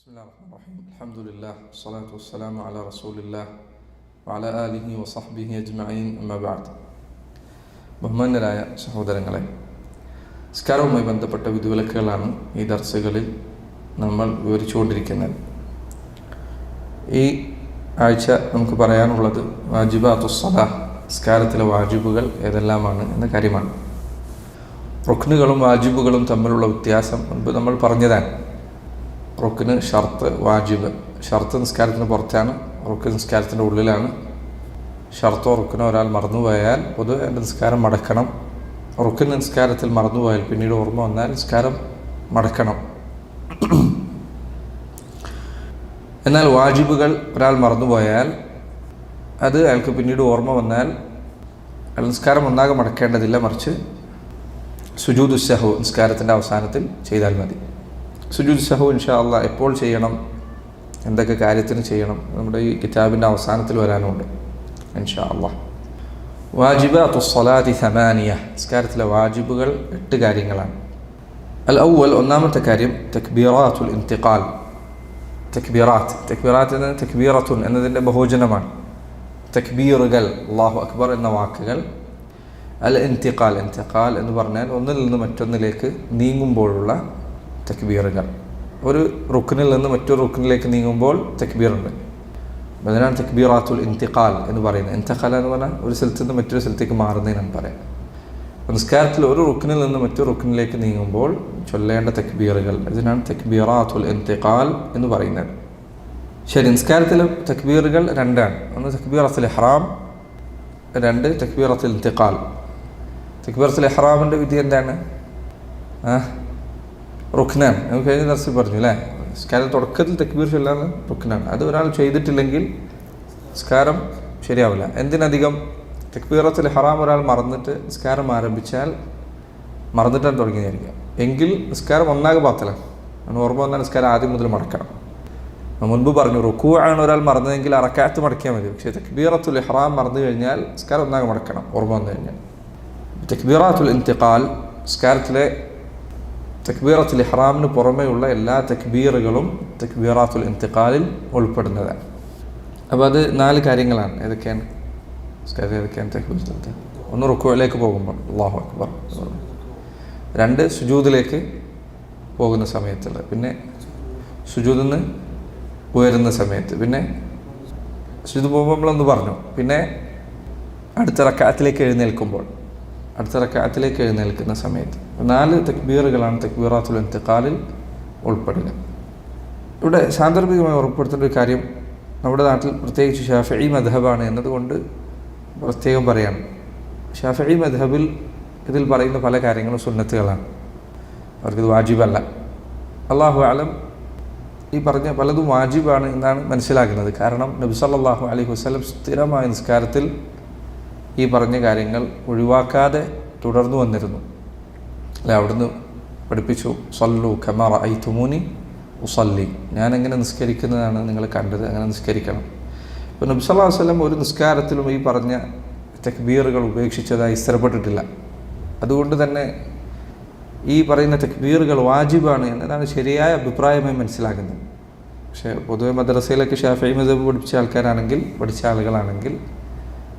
ബിസ്മില്ലാഹിർ അൽഹംദുലില്ലാഹ് വസ്സലാത്തു വസ്സലാമു അലാ റസൂലില്ലാഹ് വഅലാ ആലിഹി വസഹ്ബിഹി അജ്മഈൻ അമ്മാ ബഅദ്. ബഹുമാന്യരായ സഹോദരങ്ങളെ, നിസ്കാരവുമായി ബന്ധപ്പെട്ട വിധിവിലക്കുകളാണ് ഈ ദർസുകളിൽ നമ്മൾ വിവരിച്ചുകൊണ്ടിരിക്കുന്നത്. ഈ ആഴ്ച നമുക്ക് പറയാനുള്ളത് വാജിബാത്തുസ് സ്വലാഹ്, നിസ്കാരത്തിലെ വാജിബുകൾ ഏതെല്ലാമാണ് എന്ന കാര്യമാണ്. റുക്നുകളും വാജിബുകളും തമ്മിലുള്ള വ്യത്യാസം മുൻപ് നമ്മൾ പറഞ്ഞതാണ്. റുക്ന്, ഷർത്ത്, വാജിബ്. ഷർത്ത് നിസ്കാരത്തിന് പുറത്താണ്, റുക്ന് നിസ്കാരത്തിൻ്റെ ഉള്ളിലാണ്. ഷർത്തോ റുക്നോ ഒരാൾ മറന്നുപോയാൽ പൊതുവെ എൻ്റെ നിസ്കാരം മടക്കണം. റുക്ന് നിസ്കാരത്തിൽ മറന്നുപോയാൽ പിന്നീട് ഓർമ്മ വന്നാൽ നിസ്കാരം മടക്കണം. എന്നാൽ വാജിബുകൾ ഒരാൾ മറന്നുപോയാൽ അത് അയാൾക്ക് പിന്നീട് ഓർമ്മ വന്നാൽ അയാൾ നിസ്കാരം ഒന്നാകെ മടക്കേണ്ടതില്ല, മറിച്ച് സുജൂദു സഹു നിസ്കാരത്തിൻ്റെ അവസാനത്തിൽ ചെയ്താൽ മതി. സുജൂദ് സഹു ഇൻഷാ അല്ലാഹ് എപ്പോൾ ചെയ്യണം, എന്തൊക്കെ കാര്യത്തിന് ചെയ്യണം, നമ്മുടെ ഈ കിതാബിൻ്റെ അവസാനത്തിൽ വരാനുണ്ട് ഇൻഷാ അല്ലാഹ്. വാജിബാത്തുസ് സ്വലാത്തി സമാനിയ, നിസ്കാരത്തിലെ വാജിബുകൾ 8 കാര്യങ്ങളാണ്. അൽ അവ്വൽ, ഒന്നാമത്തെ കാര്യം തക്ബീറാത്തുൽ ഇന്തിഖാൽ. തക്ബീറാത്ത് എന്ന തക്ബീറത്തുൻ എന്നതിൻ്റെ ബഹുവചനമാണ്. തക്ബീറുകൾ, അല്ലാഹു അക്ബർ എന്ന വാക്കുകൾ. അൽ ഇന്തിഖാൽ എന്ന് പറഞ്ഞാൽ ഒന്നിൽ നിന്ന് മറ്റൊന്നിലേക്ക് നീങ്ങുമ്പോഴുള്ള തക്ബീറുകൾ. ഒരു റുക്നിൽ നിന്ന് മറ്റൊരു റുക്നിലേക്ക് നീങ്ങുമ്പോൾ തക്ബീറുണ്ട്. അതിനാണ് തക്ബീറാത്തുൽ ഇന്തിഖാൽ എന്ന് പറയുന്നത്. ഇന്തിഖാൽ എന്ന് പറഞ്ഞാൽ ഒരു സ്ഥലത്ത് നിന്ന് മറ്റൊരു സ്ഥലത്തേക്ക് മാറുന്നതിനാണ് പറയാം. നിസ്കാരത്തിൽ ഒരു റുക്നിൽ നിന്ന് മറ്റൊരു റുക്നിലേക്ക് നീങ്ങുമ്പോൾ ചൊല്ലേണ്ട തക്ബീറുകൾ, ഇതിനാണ് തക്ബീറാത്തുൽ ഇന്തിഖാൽ എന്ന് പറയുന്നത്. ശരി, നിസ്കാരത്തിലെ തക്ബീറുകൾ 2ആണ്. ഒന്ന് തക്ബീറത്തുൽ ഇഹ്റാം, 2 തക്ബീറത്തുൽ ഇന്തിഖാൽ. തക്ബീറത്തുൽ ഇഹ്റാമിൻ്റെ വിധി എന്താണ്? റുക്നാണ്. നമുക്ക് കഴിഞ്ഞ ദർസിൽ പറഞ്ഞു അല്ലേ, നിസ്കാരം തുടക്കത്തിൽ തക്ബീർ ചൊല്ലാണ് റുക്നാണ്. അത് ഒരാൾ ചെയ്തിട്ടില്ലെങ്കിൽ നിസ്കാരം ശരിയാവില്ല. എന്തിനധികം തക്ബീറത്തുൽ ഇഹ്റാം ഒരാൾ മറന്നിട്ട് നിസ്കാരം ആരംഭിച്ചാൽ, മറന്നിട്ടാണ് തുടങ്ങിയായിരിക്കാം എങ്കിൽ നിസ്കാരം ഒന്നാകെ ബാത്തിലാണ്. ഓർമ്മ വന്നാൽ നിസ്കാരം ആദ്യം മുതൽ മടക്കണം. മുൻപ് പറഞ്ഞു റുക്കൂ ആണ് ഒരാൾ മറന്നതെങ്കിൽ റക്അത്ത് മടക്കിയാൽ മതി. പക്ഷേ തക്ബീറത്തുൽ ഇഹ്റാം മറന്നു കഴിഞ്ഞാൽ നിസ്കാരം ഒന്നാകെ മടക്കണം ഓർമ്മ വന്നു കഴിഞ്ഞാൽ. തക്ബീറാത്തുൽ ഇന്തിഖാൽ, നിസ്കാരത്തിലെ തക്ബീറത്തുൽ ഇഹ്റാമിന് പുറമെയുള്ള എല്ലാ തക്ബീറുകളും തക്ബീറാത്തുൽ ഇന്തിഖാലിൽ ഉൾപ്പെടുന്നതാണ്. അപ്പോൾ അത് 4 കാര്യങ്ങളാണ്. ഏതൊക്കെയാണ്? തക്ബീർ ഒന്ന് റുക്കൂഇലേക്ക് പോകുമ്പോൾ അല്ലാഹു അക്ബർ, 2 സുജൂദിലേക്ക് പോകുന്ന സമയത്തുള്ള, പിന്നെ സുജൂദിൽ നിന്ന് ഉയരുന്ന സമയത്ത്, പിന്നെ സുജൂദ് പോകുമ്പോൾ നമ്മളൊന്ന് പറഞ്ഞു, പിന്നെ അടുത്ത റക്അത്തിലേക്ക് എഴുന്നേൽക്കുന്ന സമയത്ത് 4 തക്ബീറുകളാണ് തക്ബീറാത്തുൽ ഇന്തിഖാലിൽ ഉൾപ്പെടുക. ഇവിടെ സാന്ദർഭികമായി ഉറപ്പെടുത്തേണ്ട ഒരു കാര്യം, നമ്മുടെ നാട്ടിൽ പ്രത്യേകിച്ച് ഷാഫിഈ മദ്ഹബാണ് എന്നതുകൊണ്ട് പ്രത്യേകം പറയാണ്. ഷാഫിഈ മദ്ഹബിൽ ഇതിൽ പറയുന്ന പല കാര്യങ്ങളും സുന്നത്തുകളാണ്, അവർക്കിത് വാജിബല്ല. അല്ലാഹു അഅലം, ഈ പറഞ്ഞ പലതും വാജിബാണ് എന്നാണ് മനസ്സിലാക്കുന്നത്. കാരണം നബി സല്ലല്ലാഹു അലൈഹി വസല്ലം സ്ഥിരമായ നിസ്കാരത്തിൽ ഈ പറഞ്ഞ കാര്യങ്ങൾ ഒഴിവാക്കാതെ തുടർന്നു വന്നിരുന്നു. അല്ലെ, അവിടുന്ന് പഠിപ്പിച്ചു, സല്ലു കമാ റഅയ്തുമൂനി ഉസല്ലി, ഞാൻ എങ്ങനെ നിസ്കരിക്കുന്നതാണ് നിങ്ങൾ കണ്ടത്, അങ്ങനെ നിസ്കരിക്കണം. ഇപ്പോൾ നബി സല്ലല്ലാഹു അലൈഹി വസല്ലം ഒരു നിസ്കാരത്തിലും ഈ പറഞ്ഞ തക്ബീറുകൾ ഉപേക്ഷിച്ചതായി സ്ഥിരപ്പെട്ടിട്ടില്ല. അതുകൊണ്ട് തന്നെ ഈ പറയുന്ന തക്ബീറുകൾ വാജിബാണ് എന്നതാണ് ശരിയായ അഭിപ്രായമായി മനസ്സിലാക്കുന്നത്. പക്ഷേ പൊതുവെ മദ്രസയിലൊക്കെ ഷാഫിഈ മദ്ഹബ് പഠിച്ച ആളുകളാണെങ്കിൽ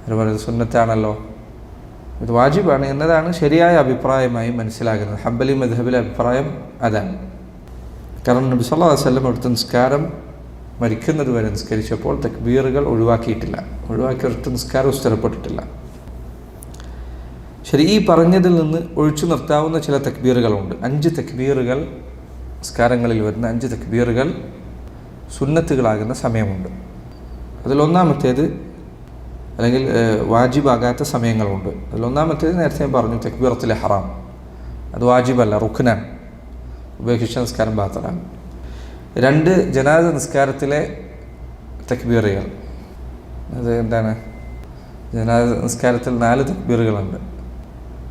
അവർ പറയുന്നത് സുന്നത്താണല്ലോ, ഇത് വാജിബാണ് എന്നതാണ് ശരിയായ അഭിപ്രായമായി മനസ്സിലാക്കുന്നത്. ഹംബലി മദ്ഹബിലെ അഭിപ്രായം അതാണ്. കാരണം നബി സല്ലല്ലാഹു അലൈഹി വസല്ലം അവിടുത്തെ നിസ്കാരം മരിക്കുന്നത് വരെ നിസ്കരിച്ചപ്പോൾ തക്ബീറുകൾ ഒഴിവാക്കിയിട്ടില്ല, ഒഴിവാക്കിയ നിസ്കാരം സ്ഥിരപ്പെട്ടിട്ടില്ല. ശരി, ഈ പറഞ്ഞതിൽ നിന്ന് ഒഴിച്ചു നിർത്താവുന്ന ചില തക്ബീറുകളുണ്ട്. 5 തക്ബീറുകൾ, നിസ്കാരങ്ങളിൽ വരുന്ന 5 തക്ബീറുകൾ സുന്നത്തുകളാകുന്ന സമയമുണ്ട്. അതിലൊന്നാമത്തേത്, അല്ലെങ്കിൽ വാജിബാകാത്ത സമയങ്ങളുണ്ട്. അതിലൊന്നാമത്തേത് നേരത്തെ ഞാൻ പറഞ്ഞു, തക്ബീറത്തുൽ ഇഹ്റാം. അത് വാജിബല്ല, റുക്നാണ്, ഉപേക്ഷിച്ച നിസ്കാരം ബാത്തിലാണ്. 2 ജനാസ നിസ്കാരത്തിലെ തക്ബീറുകൾ. അത് എന്താണ്? ജനാസ നിസ്കാരത്തിൽ 4 തക്ബീറുകളുണ്ട്.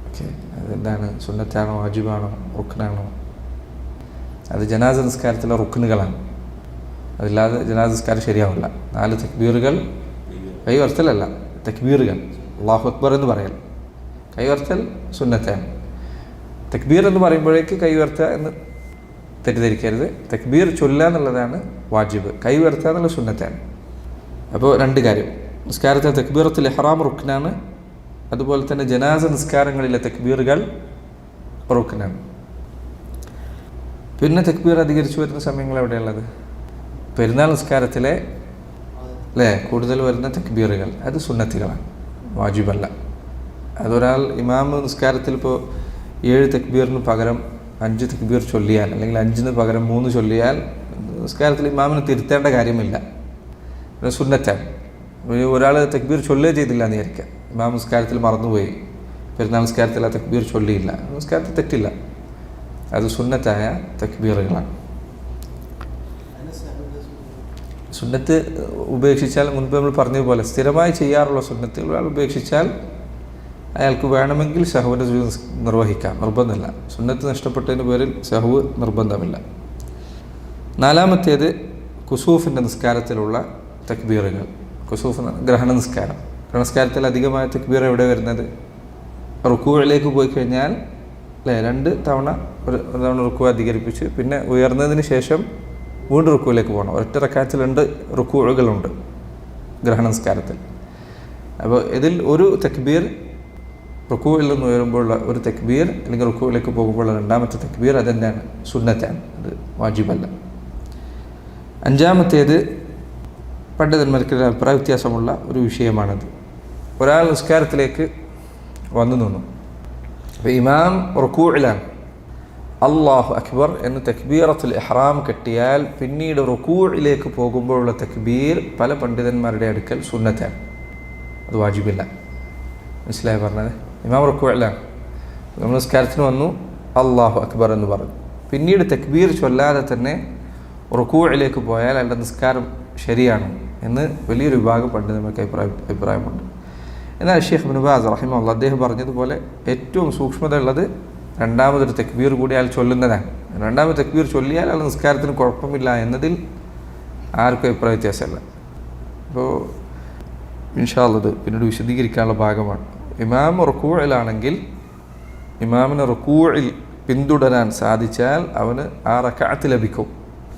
ഓക്കെ, അതെന്താണ്? സുന്നത്താണോ, വാജിബാണോ, റുക്നാണോ? അത് ജനാസ നിസ്കാരത്തിലെ റുക്നുകളാണ്. അതില്ലാതെ ജനാസ നിസ്കാരം ശരിയാവില്ല. 4 തക്ബീറുകൾ, കൈവർത്തലല്ല, തക്ബീറുകൾ, അല്ലാഹു അക്ബർ എന്ന് പറയൽ. കൈവർത്തൽ സുന്നത്താണ്. തക്ബീർ എന്ന് പറയുമ്പോഴേക്ക് കൈവർത്തുക എന്ന് തെറ്റിദ്ധരിക്കരുത്. തക്ബീർ ചൊല്ലുക എന്നുള്ളതാണ് വാജിബ്, കൈ ഉയർത്തുക എന്നുള്ള സുന്നത്താണ്. അപ്പോൾ രണ്ട് കാര്യം, നിസ്കാരത്തിലെ തക്ബീറത്തുൽ ഇഹ്റാം റുക്നാണ്, അതുപോലെ തന്നെ ജനാസ നിസ്കാരങ്ങളിലെ തക്ബീറുകൾ റുക്നാണ്. പിന്നെ തക്ബീർ അധികരിച്ചു വരുന്ന സമയങ്ങൾ എവിടെയുള്ളത്? പെരുന്നാൾ നിസ്കാരത്തിലെ അല്ലേ കൂടുതൽ വരുന്ന തക്ബീറുകൾ അത് സുന്നത്തുകളാണ്, വാജിബല്ല. അതൊരാൾ ഇമാം നിസ്കാരത്തിൽ ഇപ്പോൾ 7 തക്ബീറിന് പകരം 5 തക്ബീർ ചൊല്ലിയാൽ, അല്ലെങ്കിൽ 5 പകരം 3 ചൊല്ലിയാൽ നിസ്കാരത്തിൽ ഇമാമിന് തിരുത്തേണ്ട കാര്യമില്ല, സുന്നത്താണ്. ഒരാൾ തക്ബീർ ചൊല്ലുക ചെയ്തില്ല എന്ന് വിചാരിക്കാം, ഇമാം നിസ്കാരത്തിൽ മറന്നുപോയി, പെരുന്നാൾ നിസ്കാരത്തിൽ ആ തക്ബീർ ചൊല്ലിയില്ല, നിസ്കാരത്തിൽ തെറ്റില്ല, അത് സുന്നത്തായ തക്ബീറുകളാണ്. സുന്നത്ത് ഉപേക്ഷിച്ചാൽ, മുൻപ് നമ്മൾ പറഞ്ഞതുപോലെ സ്ഥിരമായി ചെയ്യാറുള്ള സുന്നത്തുകൾ ഒരാൾ ഉപേക്ഷിച്ചാൽ അയാൾക്ക് വേണമെങ്കിൽ സഹുവിൻ്റെ നിർവഹിക്കാം, നിർബന്ധമില്ല. സുന്നത്ത് നഷ്ടപ്പെട്ടതിന് പേരിൽ സഹുവ് നിർബന്ധമില്ല. 4-മത്തേത് കുസൂഫിൻ്റെ നിസ്കാരത്തിലുള്ള തക്ബീറുകൾ. കുസൂഫ് ഗ്രഹണ നിസ്കാരം, ഗ്രഹണസ്കാരത്തിൽ അധികമായ തക്ബീർ എവിടെ വരുന്നത്? റുക്കൂഇലേക്ക് പോയി കഴിഞ്ഞാൽ അല്ലേ 2 തവണ ഒരു തവണ റുക്കൂ അധികരിപ്പിച്ച് പിന്നെ ഉയർന്നതിന് ശേഷം വീണ്ടും റുക്കൂയിലേക്ക് പോകണം. ഒറ്റ റക്അത്തിൽ 2 റുക്കൂകളുണ്ട് ഗ്രഹണ നിസ്കാരത്തിൽ. അപ്പോൾ ഇതിൽ ഒരു തക്ബീർ റുക്കൂയിൽ നിന്ന് ഉയരുമ്പോഴുള്ള ഒരു തക്ബീർ, അല്ലെങ്കിൽ റുക്കൂയിലേക്ക് പോകുമ്പോഴുള്ള 2-മത്തെ തക്ബീർ അതെന്താണ്? സുന്നത്താണ്, അത് വാജിബല്ല. 5-മത്തേത് പണ്ഡിതന്മാർക്ക് അഭിപ്രായ വ്യത്യാസമുള്ള ഒരു വിഷയമാണത്. ഒരാൾ നിസ്കാരത്തിലേക്ക് വന്നു നിന്നു, അപ്പോൾ ഇമാം റുക്കൂഇലാണ്, അല്ലാഹു അക്ബർ എന്ന് തക്ബീറത്തുൽ ഇഹ്റാം കെട്ടിയാൽ പിന്നീട് റുക്കൂഇലേക്ക് പോകുമ്പോഴുള്ള തക്ബീർ പല പണ്ഡിതന്മാരുടെ അടുക്കൽ സുന്നത്താണ്, അത് വാജിബില്ല. മനസ്സിലായി പറഞ്ഞത്? ഇമാം റുക്കൂഇലാണ്, നമ്മൾ നിസ്കാരത്തിന് വന്നു, അല്ലാഹു അക്ബർ എന്ന് പറഞ്ഞു, പിന്നീട് തക്ബീർ ചൊല്ലാതെ തന്നെ റുക്കൂഇലേക്ക് പോയാൽ അയാളുടെ നിസ്കാരം ശരിയാണ് എന്ന് വലിയൊരു വിഭാഗം പണ്ഡിതന്മാർക്ക് അഭിപ്രായമുണ്ട്. എന്നാൽ ഷെയ്ഖ് ഇബ്നു ബാസ് റഹിമഹുല്ലാഹ് അദ്ദേഹം പറഞ്ഞതുപോലെ ഏറ്റവും സൂക്ഷ്മത ഉള്ളത് 2-മതൊരു തക്ബീർ കൂടി അയാൾ ചൊല്ലുന്നതാണ്. 2-മത് തക്ബീർ ചൊല്ലിയാൽ അയാൾ നിസ്കാരത്തിന് കുഴപ്പമില്ല എന്നതിൽ ആർക്കും അഭിപ്രായ വ്യത്യാസമല്ല. അപ്പോൾ ഇൻഷാ അല്ലാഹ് ഇത് പിന്നീട് വിശദീകരിക്കാനുള്ള ഭാഗമാണ്. ഇമാം റുക്കൂഇലാണെങ്കിൽ ഇമാമിന് റുക്കൂഇൽ പിന്തുടരാൻ സാധിച്ചാൽ അവന് ആ റക്അത്ത് ലഭിക്കും.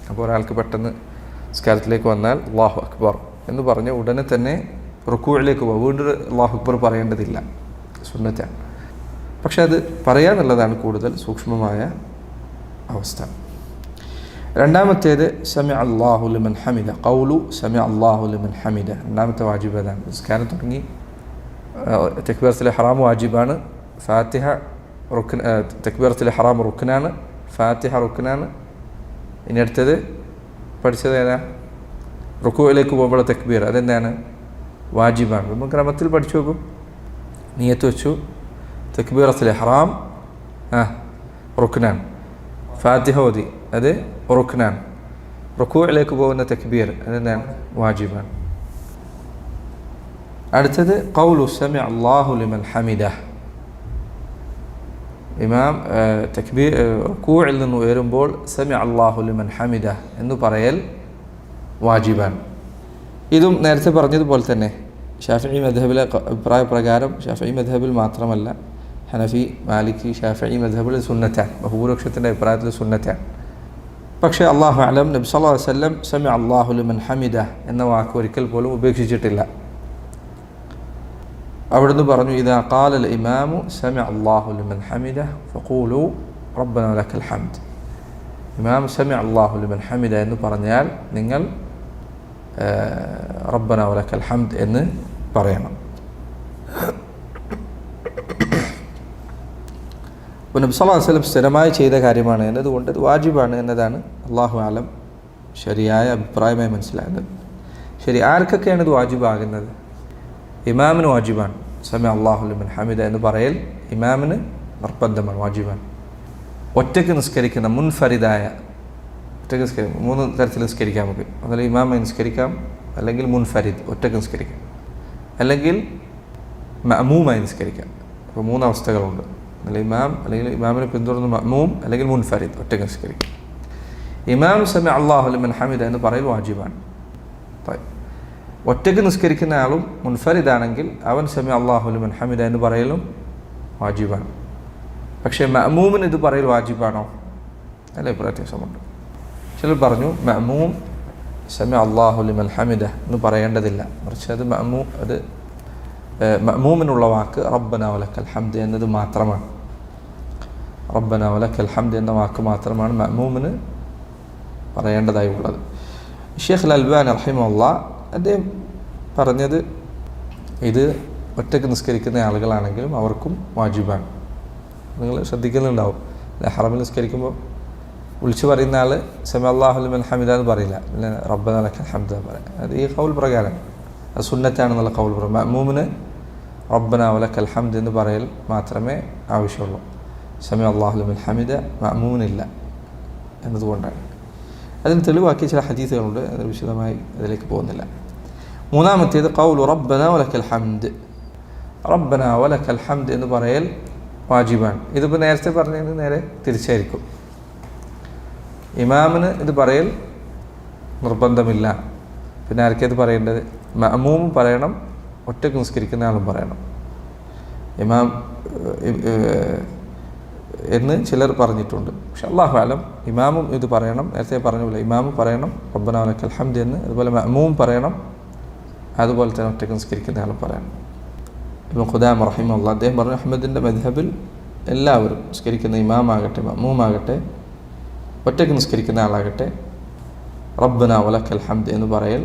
അപ്പോൾ ഒരാൾക്ക് പെട്ടെന്ന് നിസ്കാരത്തിലേക്ക് വന്നാൽ അല്ലാഹു അക്ബർ എന്ന് പറഞ്ഞ് ഉടനെ തന്നെ റുക്കൂഇലേക്ക് പോകും, വീണ്ടും അല്ലാഹു അക്ബർ പറയേണ്ടതില്ല, സുന്നത്താണ്. പക്ഷെ അത് പറയാന്നുള്ളതാണ് കൂടുതൽ സൂക്ഷ്മമായ അവസ്ഥ. 2-മത്തേത് സമി അല്ലാഹു ലിമൻ ഹമിദ, ഖൗലു സമി അല്ലാഹു ലിമൻ ഹമിദ 2-മത്തെ വാജിബ് അതാണ്. നിസ്കാരം തുടങ്ങി തക്ബീറത്തുൽ ഇഹ്റാം വാജിബാണ്, ഫാത്തിഹ റുക്ൻ, തക്ബീറത്തുൽ ഇഹ്റാം റുക്നാണ്, ഫാത്തിഹ റുക്നാണ്. ഇനി അടുത്തത് പഠിച്ചത് ഏതാ? റുക്കൂഇലേക്ക് പോകുമ്പോൾ തക്ബീർ അതെന്താണ്? വാജിബാണ്. നമ്മൾ ക്രമത്തിൽ പഠിച്ചു നോക്കും. നിയത്ത് വെച്ചു, തക്ബീറത്തുൽ ഇഹ്റാം റുക്നാണ്, ഫാത്തിഹ ഓതി അത് റുക്നാണ്, റുക്കൂഇലേക്ക് പോകുന്ന തക്ബീർ അതെന്താണ്? വാജിബാണ്. അടുത്തത് ഖൗലു സമി അല്ലാഹു ലിമൻ ഹമിദ, ഇമാം തക്ബീർ റുക്കൂഇൽ നിന്ന് ഉയരുമ്പോൾ സമി അല്ലാഹു ലിമൻ ഹമിദ എന്ന് പറയൽ വാജിബാണ്. ഇതും നേരത്തെ പറഞ്ഞതുപോലെ തന്നെ ഷാഫിഈ മദ്ഹബിലെ അഭിപ്രായ പ്രകാരം, ഷാഫിഈ മദ്ഹബിൽ മാത്രമല്ല ഹനഫി, മാലിക്കി, ഷാഫിഈ മദ്ഹബിൽ സുന്നത്താണ്, ബഹുഭൂരിപക്ഷത്തിൻ്റെ അഭിപ്രായത്തിൽ സുന്നത്താണ്. പക്ഷേ അല്ലാഹു അലം, നബി സല്ലല്ലാഹു അലൈഹി വസല്ലം സമി അല്ലാഹു ലിമൻ ഹമിദ എന്ന വാക്ക് ഒരിക്കൽ പോലും ഉപേക്ഷിച്ചിട്ടില്ല. അവിടുന്ന് പറഞ്ഞു, ഇദാ ഖാലൽ ഇമാമു സമി അല്ലാഹു ലിമൻ ഹമിദ ഫഖൂലു റബ്ബനാ വലക്കൽ ഹംദ്. ഇമാം സമി അല്ലാഹു ലിമൻ ഹമിദ എന്ന് പറഞ്ഞാൽ നിങ്ങൾ റബ്ബനാ വലക്കൽ ഹംദ് എന്ന് പറയണം. അപ്പോൾ നബി സല്ലല്ലാഹു അലൈഹി വസല്ലം സ്ഥിരമായി ചെയ്ത കാര്യമാണ് എന്നതുകൊണ്ട് അത് വാജിബാണ് എന്നതാണ് അല്ലാഹു അലം ശരിയായ അഭിപ്രായമായി മനസ്സിലായത്. ശരി, ആർക്കൊക്കെയാണ് ഇത് വാജിബാകുന്നത്? ഇമാമിന് വാജിബാണ് സമി അല്ലാഹു ലിമൻ ഹമിദ എന്ന് പറയൽ, ഇമാമിന് നിർബന്ധമാണ്, വാജിബാണ്. ഒറ്റയ്ക്ക് നിസ്കരിക്കുന്ന മുൻഫരിദായ, ഒറ്റയ്ക്ക് നിസ്കരിക്കാം, 3 തരത്തിൽ നിസ്കരിക്കാം നമുക്ക്. അതിൽ ഇമാമായി നിസ്കരിക്കാം, അല്ലെങ്കിൽ മുൻഫരിദ് ഒറ്റയ്ക്ക് നിസ്കരിക്കാം, അല്ലെങ്കിൽ മഅമൂമായി നിസ്കരിക്കാം. അപ്പോൾ 3 അവസ്ഥകളുണ്ട്. അല്ലെങ്കിൽ ഇമാം, അല്ലെങ്കിൽ ഇമാമിനെ പിന്തുടർന്ന് മഅമൂം, അല്ലെങ്കിൽ മുൻഫരിദ് ഒറ്റയ്ക്ക് നിസ്കരിക്കാം. ഇമാം സമി അല്ലാഹു ലിമൻ ഹമിദ എന്ന് പറയൽ വാജിബാണ്. ഒറ്റയ്ക്ക് നിസ്കരിക്കുന്ന ആളും മുൻഫരിദാണെങ്കിൽ അവൻ സമി അല്ലാഹു ലിമൻ ഹമിദ എന്ന് പറയലും വാജിബാണ്. പക്ഷേ മഅമൂമിന് ഇത് പറയൽ വാജിബാണോ? അല്ല അഭിപ്രായ വ്യത്യാസമുണ്ട്. ചിലർ പറഞ്ഞു മഅ്മൂം സമി അല്ലാഹു ലിമൻ ഹമിദ എന്ന് പറയേണ്ടതില്ല, മറിച്ച് അത് മഅ്മൂമിനുള്ള വാക്ക് റബ്ബന വലക്കൽ ഹംദ് എന്നത് മാത്രമാണ്. റബ്ബന വലക്കൽ ഹംദ് എന്ന വാക്ക് മാത്രമാണ് മഅ്മൂമിന് പറയേണ്ടതായി ഉള്ളത്. ഷെയ്ഖ് അൽബാനി റഹിമഹുല്ലാഹ് അദ്ദേഹം പറഞ്ഞത് ഇത് ഒറ്റയ്ക്ക് നിസ്കരിക്കുന്ന ആളുകളാണെങ്കിലും അവർക്കും വാജിബാണ്. നിങ്ങൾ ശ്രദ്ധിക്കുന്നുണ്ടാവും, ഹറമിൽ നിസ്കരിക്കുമ്പോൾ വിളിച്ചു പറയുന്ന ആൾ സമി അല്ലാഹു ലിമൻ ഹമിദ എന്ന് പറയില്ല, പിന്നെ റബ്ബന ലക്കൽ ഹംദ് എന്ന് പറയാം. അത് ഈ ഖൗൽ പ്രകാരം അത് സുന്നത്താണെന്നുള്ള ഖൗൽ പ്രകാരം മഅ്മൂമിന് റബ്ബന വലക്കൽ ഹംദ് എന്ന് പറയൽ മാത്രമേ ആവശ്യമുള്ളൂ. സമി അല്ലാഹു ലിമൻ ഹമിദ മഅ്മൂമിനില്ല എന്നതുകൊണ്ടാണ്. അതിന് തെളിവാക്കിയ ചില ഹദീസുകളുണ്ട്, അത് വിശദമായി അതിലേക്ക് പോകുന്നില്ല. മൂന്നാമത്തേത് ഖൗലു റബ്ബന വലക്കൽ ഹംദ്. റബ്ബന വലക്കൽ ഹംദ് എന്ന് പറയൽ വാജിബാണ്. ഇതിപ്പോൾ നേരത്തെ പറഞ്ഞതിന് നേരെ തിരിച്ചായിരിക്കും. ഇമാമിന് ഇത് പറയൽ നിർബന്ധമില്ല. പിന്നെ ആർക്കേത് പറയേണ്ടത്? മഅ്മൂം പറയണം, ഒറ്റയ്ക്ക് നിസ്കരിക്കുന്ന ആളും പറയണം. ഇമാം എന്ന് ചിലർ പറഞ്ഞിട്ടുണ്ട്. പക്ഷെ അല്ലാഹു അലം ഇമാമും ഇത് പറയണം. നേരത്തെ പറഞ്ഞില്ല, ഇമാമും പറയണം റബ്ബന വലക്കൽ ഹംദ് എന്ന്. അതുപോലെ മഅ്മൂം പറയണം, അതുപോലെ തന്നെ ഒറ്റയ്ക്ക് നിസ്കരിക്കുന്ന ആളും പറയണം. ഇബ്നു ഖുദാമ റഹിമഹുല്ലാഹ് അദ്ദേഹം പറഞ്ഞു, അഹ്മദിൻ്റെ മദ്ഹബിൽ എല്ലാവരും നിസ്കരിക്കുന്ന ഇമാമാകട്ടെ മഅ്മൂമാകട്ടെ ഒറ്റയ്ക്ക് നിസ്കരിക്കുന്ന ആളാകട്ടെ റബ്ബന വലക്കൽ ഹംദ് എന്ന് പറയൽ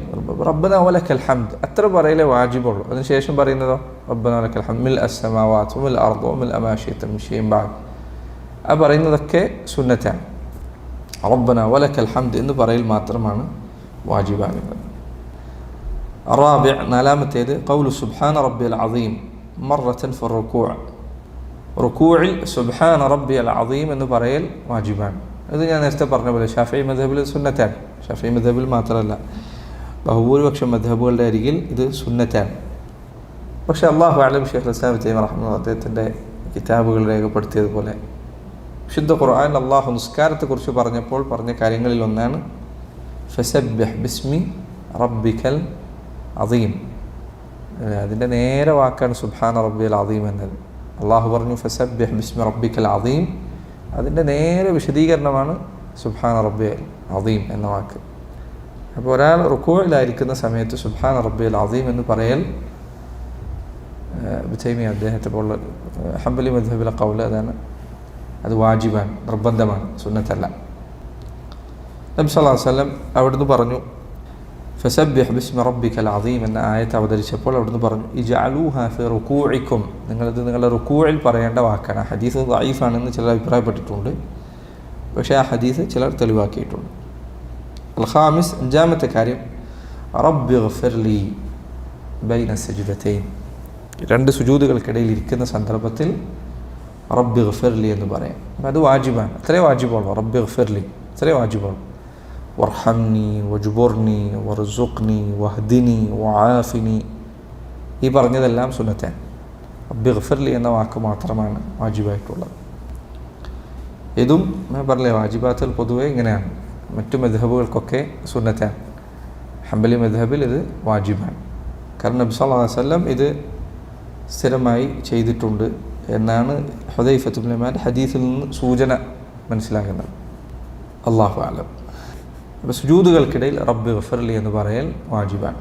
റബ്ബന വലക്കൽ ഹംദ് അത്ര പറയലേ വാജിബുള്ളൂ. അതിനുശേഷം പറയുന്നതോ റബ്ബന വലക്കൽ ഹംദ് മിൽ അസ്സമാവാത്ത് വമിൽ അർദ് വമിൽ മാ ശിഅ്ത മിൻ ശൈഇൻ ബഅദ്. ആ പറയുന്നതൊക്കെ സുന്നത്താണ്. റബ്ബന വലക്കൽ ഹംദ് എന്ന് പറയൽ മാത്രമാണ് വാജിബാകുന്നത്. നാലാമത്തേത് ഖൗലു സുബ്ഹാന റബ്ബിയൽ അസീം മറത്തൻ ഫി റുകൂഅ്. റുകൂഇൽ സുബ്ഹാന റബ്ബിയൽ അസീം എന്ന് പറയൽ വാജിബാണ്. ഇത് ഞാൻ നേരത്തെ പറഞ്ഞ പോലെ ഷാഫിഈ മദ്ഹബിൽ സുന്നത്താണ്. ഷാഫിഈ മദ്ഹബിൽ മാത്രമല്ല, ബഹുഭൂരിപക്ഷം മദ്ഹബുകളുടെ അരികിൽ ഇത് സുന്നത്താണ്. പക്ഷേ അല്ലാഹു അലം ഷെയ്ഖുൽ ഇസ്ലാം തൈമി റഹിമഹുല്ലാഹ് അദ്ദേഹത്തിൻ്റെ കിതാബുകൾ രേഖപ്പെടുത്തിയതുപോലെ വിശുദ്ധ ഖുർആൻ അല്ലാഹു നിസ്കാരത്തെക്കുറിച്ച് പറഞ്ഞപ്പോൾ പറഞ്ഞ കാര്യങ്ങളിൽ ഒന്നാണ് ഫസബ്ബിഹ് ബിസ്മി റബ്ബിക്കൽ അസീം. അതിൻ്റെ നേരെ വാക്കാണ് സുബ്ഹാന റബ്ബിയൽ അസീം എന്നത്. അള്ളാഹു പറഞ്ഞു ഫസബ്ബിഹ് ബിസ്മി റബ്ബിക്കൽ അസീം, അതിൻ്റെ നേരെ വിശദീകരണമാണ് സുബ്ഹാന റബ്ബിയൽ അസീം എന്ന വാക്ക്. അപ്പോൾ ഒരാൾ റുകൂഇലായിരിക്കുന്ന സമയത്ത് സുബ്ഹാന റബ്ബിയൽ അസീം എന്ന് പറയൽ തൈമി അദ്ദേഹത്തെ പോലുള്ള ഹംബലി മദ്ഹബിലെ ഖൗൽ അതാണ്, അത് വാജിബാണ്, നിർബന്ധമാണ്, സുന്നത്തല്ല. നബി സല്ലല്ലാഹു അലൈഹി വസല്ലം അവിടുന്ന് പറഞ്ഞു ഫസബ്ബിഹ് ബിസ്മി റബ്ബിക്കൽ അസീം എന്ന ആയത്ത് അവതരിച്ചപ്പോൾ അവിടുന്ന് പറഞ്ഞു ഇജ്അലൂഹാ ഫി റുകൂഇക്കും, നിങ്ങളിത് നിങ്ങളുടെ റുകൂഇൽ പറയേണ്ട വാക്കാണ്. ആ ഹദീസ് ദഈഫാണെന്ന് ചിലർ അഭിപ്രായപ്പെട്ടിട്ടുണ്ട്, പക്ഷേ ആ ഹദീസ് ചിലർ തെളിവാക്കിയിട്ടുണ്ട്. അൽ ഖാമിസ്, അഞ്ചാമത്തെ കാര്യം റബ്ബിഗ്ഫിർ ലീ ബൈന സജ്ദതൈൻ. രണ്ട് സുജൂദുകൾക്കിടയിൽ ഇരിക്കുന്ന സന്ദർഭത്തിൽ റബ്ബിഗ്ഫിർ ലീ എന്ന് പറയാം. അത് വാജിബാണ്, അത്രേ വാജിബുള്ളൂ. റബ്ബിഗ്ഫിർ ലീ അത്രേ വാജിബുള്ളൂ. വർഹംനി വജ്ബുർനി വർസുഖ്നി വഹ്ദിനി വആഫിനി, ഈ പറഞ്ഞതെല്ലാം സുന്നത്താണ്. റബ്ബിഗ്ഫിർലി എന്ന വാക്ക് മാത്രമാണ് വാജിബായിട്ടുള്ളത്. ഇതും ഞാൻ പറഞ്ഞില്ലേ, വാജിബാത്തുകൾ പൊതുവേ ഇങ്ങനെയാണ്. മറ്റു മദ്ഹബുകൾക്കൊക്കെ സുന്നത്താണ്. ഹംബലി മദ്ഹബിൽ ഇത് വാജിബാണ്. കാരണം നബി സല്ലല്ലാഹു അലൈഹി വസല്ലം ഇത് സ്ഥിരമായി ചെയ്തിട്ടുണ്ട് എന്നാണ് ഹുദൈഫത്ത് ഇബ്നു യമാൻ ഹദീസിൽ നിന്ന് സൂചന മനസ്സിലാക്കുന്നത്. അല്ലാഹു അഅലം. അപ്പോൾ സുജൂദുകൾക്കിടയിൽ റബ്ബിഗ്ഫിർലി എന്ന് പറയൽ വാജിബാണ്.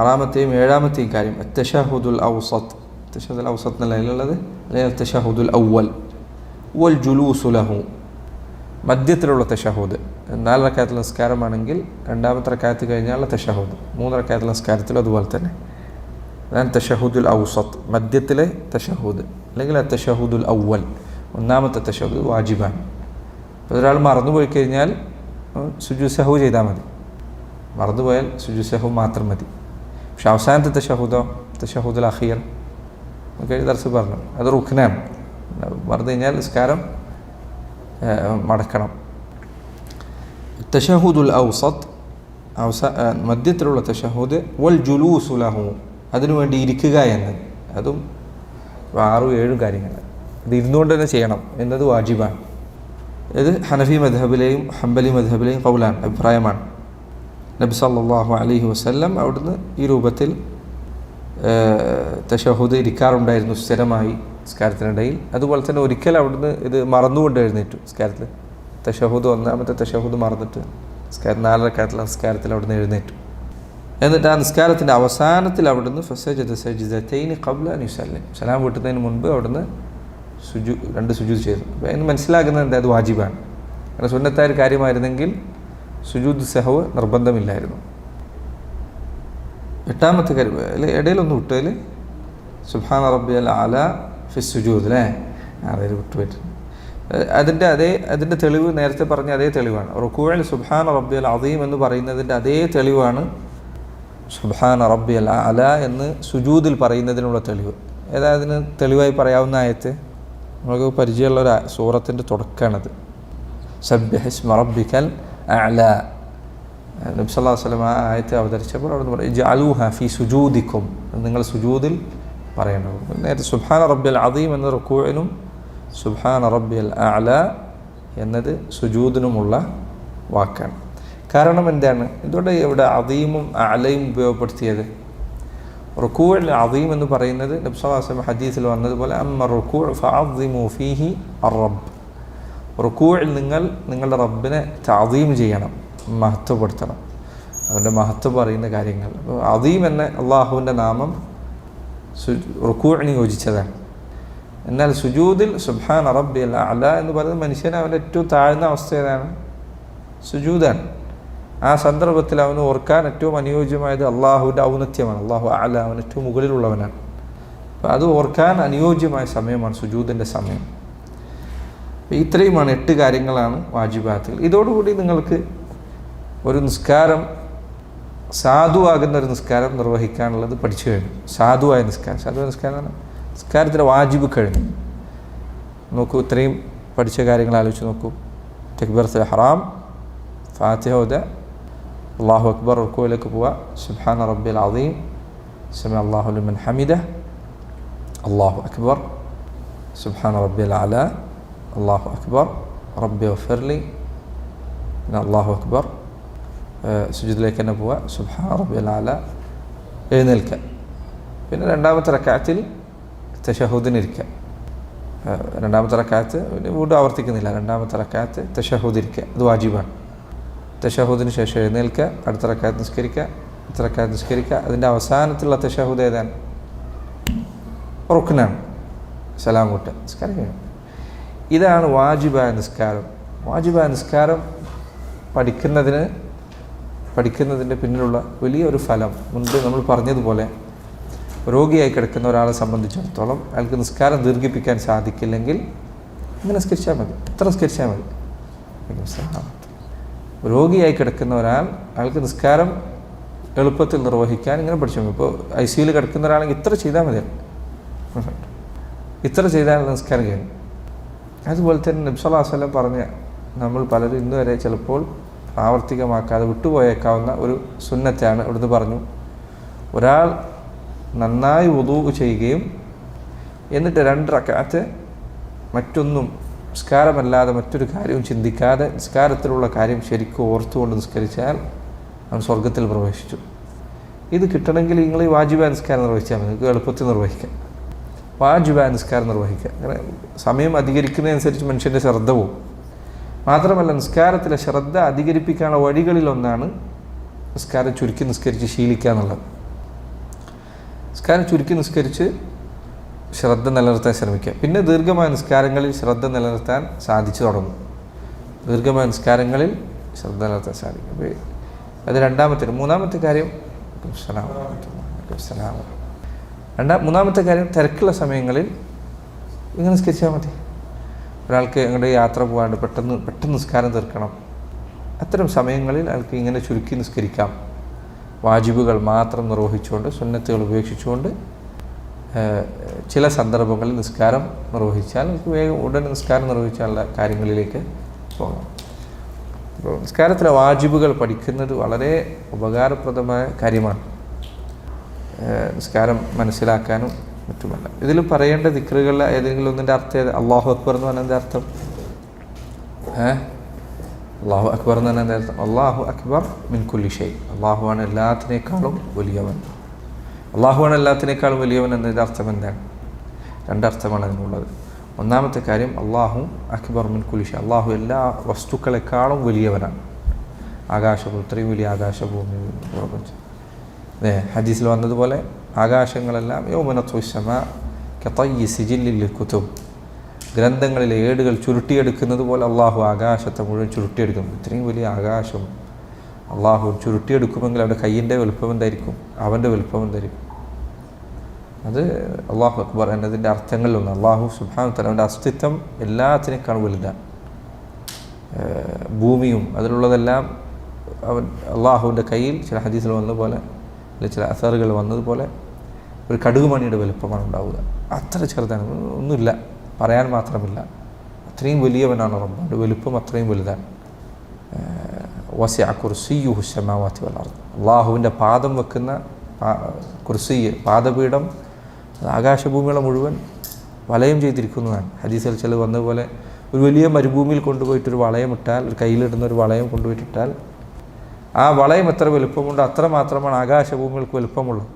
ആറാമത്തെയും ഏഴാമത്തെയും കാര്യം അത്തശഹുദുൽ ഔസത്ത്. തശഹുദുൽ ഔസത്ത് എന്നല്ല അതിലുള്ളത്, അല്ലെങ്കിൽ തശഹുദുൽ അവ്വൽ വൽ ജുലൂസു ലഹു, മധ്യത്തിലുള്ള തശഹുദ്. 4 റക്അത്തുള്ള നിസ്കാരമാണെങ്കിൽ രണ്ടാമത്തെ റക്അത്ത് കഴിഞ്ഞാലുള്ള തശഹുദ്, 3 റക്അത്തുള്ള നിസ്കാരത്തിലും അതുപോലെ തന്നെ. അതാണ് തശഹുദുൽ ഔസത്ത്, മധ്യത്തിലെ തശഹുദ്, അല്ലെങ്കിൽ തശഹുദുൽ അവ്വൽ, ഒന്നാമത്തെ തശഹുദ് വാജിബാണ്. ഒരാൾ മറന്നുപോയി കഴിഞ്ഞാൽ സുജൂദ് സഹു ചെയ്താൽ മതി, മറന്നുപോയാൽ സുജൂദ് സഹു മാത്രം മതി. പക്ഷെ അവസാനത്തെ തശഹുദുൽ അഖീർ കഴിഞ്ഞ ദർസ് പറഞ്ഞു, അത് റുക്നാണ്. മറന്നു കഴിഞ്ഞാൽ നിസ്കാരം മടക്കണം. തശഹുദുൽ ഔസത്ത്, മധ്യത്തിലുള്ള തശഹുദ്, വൽ ജുലൂസു ലഹു, അതിനുവേണ്ടി ഇരിക്കുക എന്നത്, അതും 6-7 കാര്യങ്ങൾ. ഇത് ഇരുന്നുകൊണ്ട് തന്നെ ചെയ്യണം എന്നത് വാജിബാണ്. ഇത് ഹനഫി മദ്ഹബിലെയും ഹംബലി മദ്ഹബിലെയും ഖൗലാണ്, അഭിപ്രായമാണ്. നബി സല്ലല്ലാഹു അലൈഹി വസല്ലം അവിടുന്ന് ഈ രൂപത്തിൽ തശഹുദ് ഇരിക്കാറുണ്ടായിരുന്നു സ്ഥിരമായി. നിസ്കാരത്തിനിടയിൽ. അതുപോലെ തന്നെ ഒരിക്കൽ അവിടുന്ന് ഇത് മറന്നുകൊണ്ട് എഴുന്നേറ്റു നിസ്കാരത്തിൽ. തശഹുദ്, ഒന്നാമത്തെ തശഹുദ് മറന്നിട്ട് 4 റക്അത്തുള്ള നിസ്കാരത്തിൽ അവിടുന്ന് എഴുന്നേറ്റു. എന്നിട്ട് ആ നിസ്കാരത്തിൻ്റെ അവസാനത്തിൽ അവിടുന്ന് ഫസജദ സജ്ദതൈനി ഖബ്ല അൻ യുസല്ലിം, സലാം വീട്ടുന്നതിന് മുൻപ് അവിടുന്ന് 2 സുജൂദ് ചെയ്തു. അപ്പോൾ അതിന് മനസ്സിലാക്കുന്നത് എന്താ, അത് വാജിബാണ്. കാരണം സുന്നത്തായ ഒരു കാര്യമായിരുന്നെങ്കിൽ സുജൂദ് സഹവ് നിർബന്ധമില്ലായിരുന്നു. 8ാമത്തെ കാര്യം ഇടയിലൊന്നും വിട്ടതിൽ സുബ്ഹാന റബ്ബിയൽ അഅല ഫി സുജൂദ് അല്ലേ, അതായത് വിട്ടുപോയിട്ടുണ്ട്. അതിൻ്റെ തെളിവ് നേരത്തെ പറഞ്ഞ അതേ തെളിവാണ്. റുകൂഇൽ സുബ്ഹാന റബ്ബിയൽ അദീം എന്ന് പറയുന്നതിൻ്റെ അതേ തെളിവാണ് സുബ്ഹാന റബ്ബിയൽ അഅല എന്ന് സുജൂദിൽ പറയുന്നതിനുള്ള തെളിവ്. അതിന് തെളിവായി പറയാവുന്ന ആയത്ത് നമുക്ക് പരിചയമുള്ള ഒരു സൂറത്തിൻ്റെ തുടക്കമാണത്. സബ്ബിഹ് ഇസ്മ റബ്ബിക്കൽ അഅല. നബി സല്ലല്ലാഹു അലൈഹി വസല്ലം ആ ആയത്ത് അവതരിച്ചപ്പോൾ അവിടുന്ന് പറയും ഇജ്അലൂഹാ ഫീ സുജൂദിക്കും, നിങ്ങൾ സുജൂദിൽ പറയേണ്ടത്. നേരത്തെ സുബ്ഹാന റബ്ബിയൽ അദീം എന്ന റുകൂഇനും സുബ്ഹാന റബ്ബിയൽ അഅല എന്നത് സുജൂദിനുമുള്ള വാക്കാണ്. കാരണം എന്താണ്, എന്തുകൊണ്ട് ഇവിടെ അദീമും അഅലയും ഉപയോഗപ്പെടുത്തിയത്? റുകൂഇൽ അദീം എന്ന് പറയുന്നത് നബി സല്ലല്ലാഹു അലൈഹി വസല്ലം ഹദീസിൽ വന്നതുപോലെ അമ്മ റുകൂഉ ഫഅദ്ദിമു ഫീഹി അർ-റബ്ബ്, റുകൂഇൽ നിങ്ങൾ നിങ്ങളുടെ റബ്ബിനെ തഅദീം ചെയ്യണം, മഹത്വപ്പെടുത്തണം, അവൻ്റെ മഹത്വം പറയുന്ന കാര്യങ്ങൾ. അപ്പോൾ അദീം എന്ന അള്ളാഹുവിൻ്റെ നാമം റുകൂഇന് യോജിച്ചതാണ്. എന്നാൽ സുജൂദിൽ സുബ്ഹാന റബ്ബിയൽ അഅല എന്ന് പറയുന്നത് മനുഷ്യന് അവൻ്റെ ഏറ്റവും താഴ്ന്ന അവസ്ഥ ഏതാണ്? സുജൂദാണ്. ആ സന്ദർഭത്തിൽ അവന് ഓർക്കാൻ ഏറ്റവും അനുയോജ്യമായത് അള്ളാഹുവിൻ്റെ ഔന്നത്യമാണ്. അള്ളാഹു അഅല, അവൻ ഏറ്റവും മുകളിലുള്ളവനാണ്. അപ്പോൾ അത് ഓർക്കാൻ അനുയോജ്യമായ സമയമാണ് സുജൂദിൻ്റെ സമയം. ഇത്രയുമാണ് 8 കാര്യങ്ങളാണ് വാജിബാത്തുകൾ. ഇതോടുകൂടി നിങ്ങൾക്ക് ഒരു നിസ്കാരം സാധുവാകുന്ന ഒരു നിസ്കാരം നിർവഹിക്കാനുള്ളത് പഠിച്ചു കഴിഞ്ഞു. സാധുവായ നിസ്കാരം നിസ്കാരത്തിൻ്റെ വാജിബ് കഴിഞ്ഞു. നോക്കൂ, ഇത്രയും പഠിച്ച കാര്യങ്ങൾ ആലോചിച്ച് നോക്കൂ. തക്ബീറത്തുൽ ഇഹ്റാം, ഫാത്തിഹ ഓതുക, അല്ലാഹു അക്ബർ, റുകൂഇലേക്ക് പോവുക, സുബ്ഹാന റബ്ബിയൽ അദീം, സമി അല്ലാഹു ലിമൻ ഹമിദഹ്, അല്ലാഹു അക്ബർ, സുബ്ഹാന റബ്ബിയൽ അഅല, അല്ലാഹു അക്ബർ, റബ്ബി ഗഫിർലി, അല്ലാഹു അക്ബർ, സുജൂദിലേക്ക് തന്നെ പോവുക, സുബ്ഹാന റബ്ബിയൽ അഅല, എഴുന്നേൽക്കുക. പിന്നെ 2ാമത്തെ റക്അത്തിൽ തശഹുദിനിരിക്കുക. 2ാമത്തെ റക്അത്ത് വീണ്ടും ആവർത്തിക്കുന്നില്ല. 2ാമത്തെ റക്അത്ത് തശഹുദിരിക്കുക, അത് വാജിബാണ്. തശഹുദിന് ശേഷം എഴുന്നേൽക്കുക, അടുത്ത റക്അത്ത് നിസ്കരിക്കുക, അടുത്ത റക്അത്ത് നിസ്കരിക്കുക. അതിൻ്റെ അവസാനത്തിലുള്ള തശഹുദ് ഏതാണ്? റുക്നാണ്, സലാം കൂട്ടുക, നിസ്കാരം കഴിയും. ഇതാണ് വാജിബായ നിസ്കാരം. വാജിബായ നിസ്കാരം പഠിക്കുന്നതിൻ്റെ പിന്നിലുള്ള വലിയൊരു ഫലം മുൻപ് നമ്മൾ പറഞ്ഞതുപോലെ, രോഗിയായി കിടക്കുന്ന ഒരാളെ സംബന്ധിച്ചിടത്തോളം അയാൾക്ക് നിസ്കാരം ദീർഘിപ്പിക്കാൻ സാധിക്കില്ലെങ്കിൽ ഇങ്ങനെ നിസ്കരിച്ചാൽ മതി, എത്ര നിസ്കരിച്ചാൽ മതി. രോഗിയായി കിടക്കുന്ന അയാൾക്ക് നിസ്കാരം എളുപ്പത്തിൽ നിർവഹിക്കാൻ ഇങ്ങനെ പഠിച്ചു. ഇപ്പോൾ ICUയിൽ കിടക്കുന്ന ഒരാളെങ്കിൽ ഇത്ര ചെയ്താൽ മതി, ഇത്ര ചെയ്താൽ നിസ്കാരം കഴിയും. അതുപോലെ തന്നെ നബി സല്ലല്ലാഹു അലൈഹി വസല്ലം പറഞ്ഞ, നമ്മൾ പലരും ഇന്ന് വരെ ചിലപ്പോൾ പ്രാവർത്തികമാക്കാതെ വിട്ടുപോയേക്കാവുന്ന ഒരു സുന്നത്താണ്. ഇവിടുന്ന് പറഞ്ഞു, ഒരാൾ നന്നായി വുദൂ ചെയ്യുകയും എന്നിട്ട് 2 റക്അത്ത് മറ്റൊന്നും നിസ്കാരമല്ലാതെ മറ്റൊരു കാര്യവും ചിന്തിക്കാതെ നിസ്കാരത്തിലുള്ള കാര്യം ശരിക്കും ഓർത്തുകൊണ്ട് നിസ്കരിച്ചാൽ അവൻ സ്വർഗത്തിൽ പ്രവേശിച്ചു. ഇത് കിട്ടണമെങ്കിൽ നിങ്ങൾ ഈ വാജിബായ നിസ്കാരം നിർവഹിച്ചാൽ മതി. നിങ്ങൾക്ക് എളുപ്പത്തിൽ നിർവഹിക്കാം. വാജിബായ നിസ്കാരം നിർവഹിക്കുക. അങ്ങനെ സമയം അധികരിക്കുന്നതനുസരിച്ച് മനുഷ്യൻ്റെ ശ്രദ്ധ പോകും. മാത്രമല്ല, നിസ്കാരത്തിലെ ശ്രദ്ധ അധികരിപ്പിക്കാനുള്ള വഴികളിലൊന്നാണ് നിസ്കാരം ചുരുക്കി നിസ്കരിച്ച് ശീലിക്കുക എന്നുള്ളത്. നിസ്കാരം ചുരുക്കി നിസ്കരിച്ച് ശ്രദ്ധ നിലനിർത്താൻ ശ്രമിക്കുക. പിന്നെ ദീർഘമായ നിസ്കാരങ്ങളിൽ ശ്രദ്ധ നിലനിർത്താൻ സാധിച്ചു തുടങ്ങും. ദീർഘമായ നിസ്കാരങ്ങളിൽ ശ്രദ്ധ നിലനിർത്താൻ സാധിക്കും. അപ്പോൾ അത് 2ാമത്തെ. 3ാമത്തെ കാര്യം, മൂന്നാമത്തെ കാര്യം, തിരക്കുള്ള സമയങ്ങളിൽ ഇങ്ങനെ നിസ്കരിച്ചാൽ മതി. ഒരാൾക്ക് എങ്ങോട്ട് യാത്ര പോകാണ്ട് പെട്ടെന്ന് നിസ്കാരം തീർക്കണം. അത്തരം സമയങ്ങളിൽ അയാൾക്ക് ഇങ്ങനെ ചുരുക്കി നിസ്കരിക്കാം. വാജിബുകൾ മാത്രം നിർവഹിച്ചുകൊണ്ട്, സുന്നത്തുകൾ ഉപേക്ഷിച്ചുകൊണ്ട് ചില സന്ദർഭങ്ങളിൽ നിസ്കാരം നിർവഹിച്ചാൽ നമുക്ക് ഉടനെ നിസ്കാരം നിർവഹിച്ചാലുള്ള കാര്യങ്ങളിലേക്ക് പോകാം. അപ്പോൾ നിസ്കാരത്തിലെ വാജിബുകൾ പഠിക്കുന്നത് വളരെ ഉപകാരപ്രദമായ കാര്യമാണ്, നിസ്കാരം മനസ്സിലാക്കാനും മറ്റുമല്ല. ഇതിൽ പറയേണ്ട ദിക്റുകളിൽ ഏതെങ്കിലും ഒന്നിൻ്റെ അർത്ഥം അല്ലാഹു അക്ബർ എന്ന് പറഞ്ഞതിൻ്റെ അർത്ഥം അല്ലാഹു അക്ബർ എന്ന് പറഞ്ഞതിൻ്റെ അർത്ഥം അല്ലാഹു അക്ബർ മിൻ കുല്ലി ഷൈ, അല്ലാഹുവാണ് എല്ലാത്തിനേക്കാളും വലിയവൻ. അല്ലാഹുവാണ് എല്ലാത്തിനേക്കാളും വലിയവൻ എന്നതിൻ്റെ അർത്ഥം എന്താണ്? രണ്ടർത്ഥമാണ് അതിനുള്ളത്. ഒന്നാമത്തെ കാര്യം അള്ളാഹു അക്ബർ മിൻ കുല്ലി ഷൈ, അള്ളാഹു എല്ലാ വസ്തുക്കളെക്കാളും വലിയവനാണ്. ആകാശഭൂമി, ഇത്രയും വലിയ ആകാശഭൂമി പ്രപഞ്ചം. ഹദീസിൽ വന്നതുപോലെ ആകാശങ്ങളെല്ലാം കുതുബ്, ഗ്രന്ഥങ്ങളിലെ ഏടുകൾ ചുരുട്ടിയെടുക്കുന്നത് പോലെ അള്ളാഹു ആകാശത്തെ മുഴുവൻ ചുരുട്ടിയെടുക്കുന്നു. ഇത്രയും വലിയ ആകാശം അള്ളാഹു ചുരുട്ടിയെടുക്കുമെങ്കിൽ അവൻ്റെ കയ്യിൻ്റെ വലുപ്പം എന്തായിരിക്കും, അവൻ്റെ വലുപ്പം എന്തായിരിക്കും? അത് അള്ളാഹു അക്ബർ എന്നതിൻ്റെ അർത്ഥങ്ങളിലൊന്ന്. അള്ളാഹു സുബ്ഹാനഹു വതആല അവൻ്റെ അസ്തിത്വം എല്ലാത്തിനേക്കാളും വലുതാണ്. ഭൂമിയും അതിലുള്ളതെല്ലാം അവൻ അള്ളാഹുവിൻ്റെ കയ്യിൽ ചില ഹദീസിൽ വന്നതുപോലെ, അല്ലെങ്കിൽ ചില അസറുകൾ വന്നതുപോലെ ഒരു കടുകുമണിയുടെ വലുപ്പമാണ് ഉണ്ടാവുക. അത്ര ചെറുതാണ്, ഒന്നുമില്ല, പറയാൻ മാത്രമില്ല. അത്രയും വലിയവനാണ് റബ്ബ്, വലുപ്പം അത്രയും വലുതാണ്. വസിഅ കുർസിയ്യുഹു സ്സമാവാതി വൽ അർദ്, അള്ളാഹുവിൻ്റെ പാദം വെക്കുന്ന കുർസി, പാദപീഠം ആകാശഭൂമികളെ മുഴുവൻ വലയം ചെയ്തിരിക്കുന്നതാണ്. ഹദീസിൽ ചില വന്നതുപോലെ ഒരു വലിയ മരുഭൂമിയിൽ കൊണ്ടുപോയിട്ടൊരു വളയമിട്ടാൽ, ഒരു കയ്യിലിടുന്ന ഒരു വളയം കൊണ്ടുപോയിട്ടിട്ടാൽ ആ വളയം എത്ര വലുപ്പമുണ്ടോ അത്ര മാത്രമാണ് ആകാശഭൂമികൾക്ക് വലുപ്പമുള്ളത്.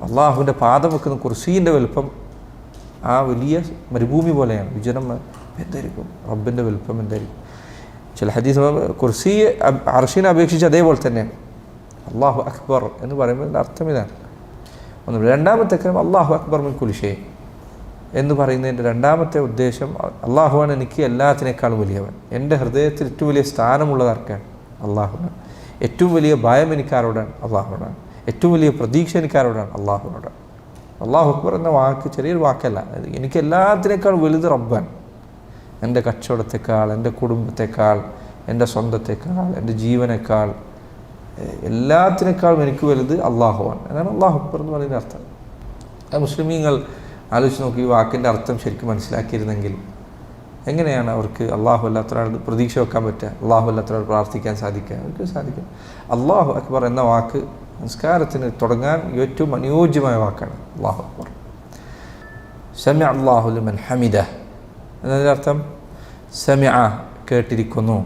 അള്ളാഹുവിൻ്റെ പാദം വെക്കുന്ന കുർസീൻ്റെ വലുപ്പം ആ വലിയ മരുഭൂമി പോലെയാണ്. വിജനം എന്തായിരിക്കും റബ്ബിൻ്റെ വലുപ്പം എന്തായിരിക്കും? ചില ഹദീസ് കുർസി അർശിനെ അപേക്ഷിച്ച് അതേപോലെ തന്നെയാണ്. അള്ളാഹു അക്ബർ എന്ന് പറയുമ്പോൾ അതിൻ്റെ അർത്ഥം ഇതാണ്. ഒന്ന്. രണ്ടാമത്തെ കാര്യം അള്ളാഹു അക്ബർ മിൻ കുല്ലി ഷൈ എന്ന് പറയുന്നതിൻ്റെ രണ്ടാമത്തെ ഉദ്ദേശം, അള്ളാഹുവാണ് എനിക്ക് എല്ലാത്തിനേക്കാളും വലിയവൻ. എൻ്റെ ഹൃദയത്തിൽ ഏറ്റവും വലിയ സ്ഥാനമുള്ളത് ആർക്കാണ്? അള്ളാഹുവിനാണ്. ഏറ്റവും വലിയ ഭയം എനിക്കാരോടാണ്? അള്ളാഹുവിനാണ്. ഏറ്റവും വലിയ പ്രതീക്ഷ എനിക്കാരോടാണ്? അള്ളാഹുവിനോടാണ്. അള്ളാഹു അക്ബർ എന്ന വാക്ക് ചെറിയൊരു വാക്കല്ല, എനിക്ക് എല്ലാത്തിനേക്കാളും വലുത് റബ്ബാണ്. എൻ്റെ കച്ചവടത്തെക്കാൾ, എൻ്റെ കുടുംബത്തെക്കാൾ, എൻ്റെ സ്വന്തത്തെക്കാൾ, എൻ്റെ ജീവനേക്കാൾ, എല്ലാത്തിനേക്കാളും എനിക്ക് വലുത് അള്ളാഹുവാണ്. അതാണ് അള്ളാഹു അക്ബർ എന്ന് പറയുന്ന അർത്ഥം. മുസ്ലിമീങ്ങൾ ആലോചിച്ച് നോക്കി ഈ വാക്കിൻ്റെ അർത്ഥം ശരിക്കും മനസ്സിലാക്കിയിരുന്നെങ്കിൽ എങ്ങനെയാണ് അവർക്ക് അള്ളാഹു അല്ലാത്തൊരാൾ പ്രതീക്ഷ വെക്കാൻ പറ്റുക, അള്ളാഹു അല്ലാത്തൊരാൾ പ്രാർത്ഥിക്കാൻ സാധിക്കുക? അവർക്ക് സാധിക്കും. അള്ളാഹു അക്ബർ എന്ന വാക്ക് നമസ്കാരത്തിന് തുടങ്ങാൻ ഏറ്റവും അനുയോജ്യമായ വാക്കാണ് അള്ളാഹു അക്ബർ. സമിഅ അല്ലാഹു ലിമൻ ഹമിദഹ് എന്നതിൻ്റെ അർത്ഥം സമിഅ കേട്ടിരിക്കുന്നു,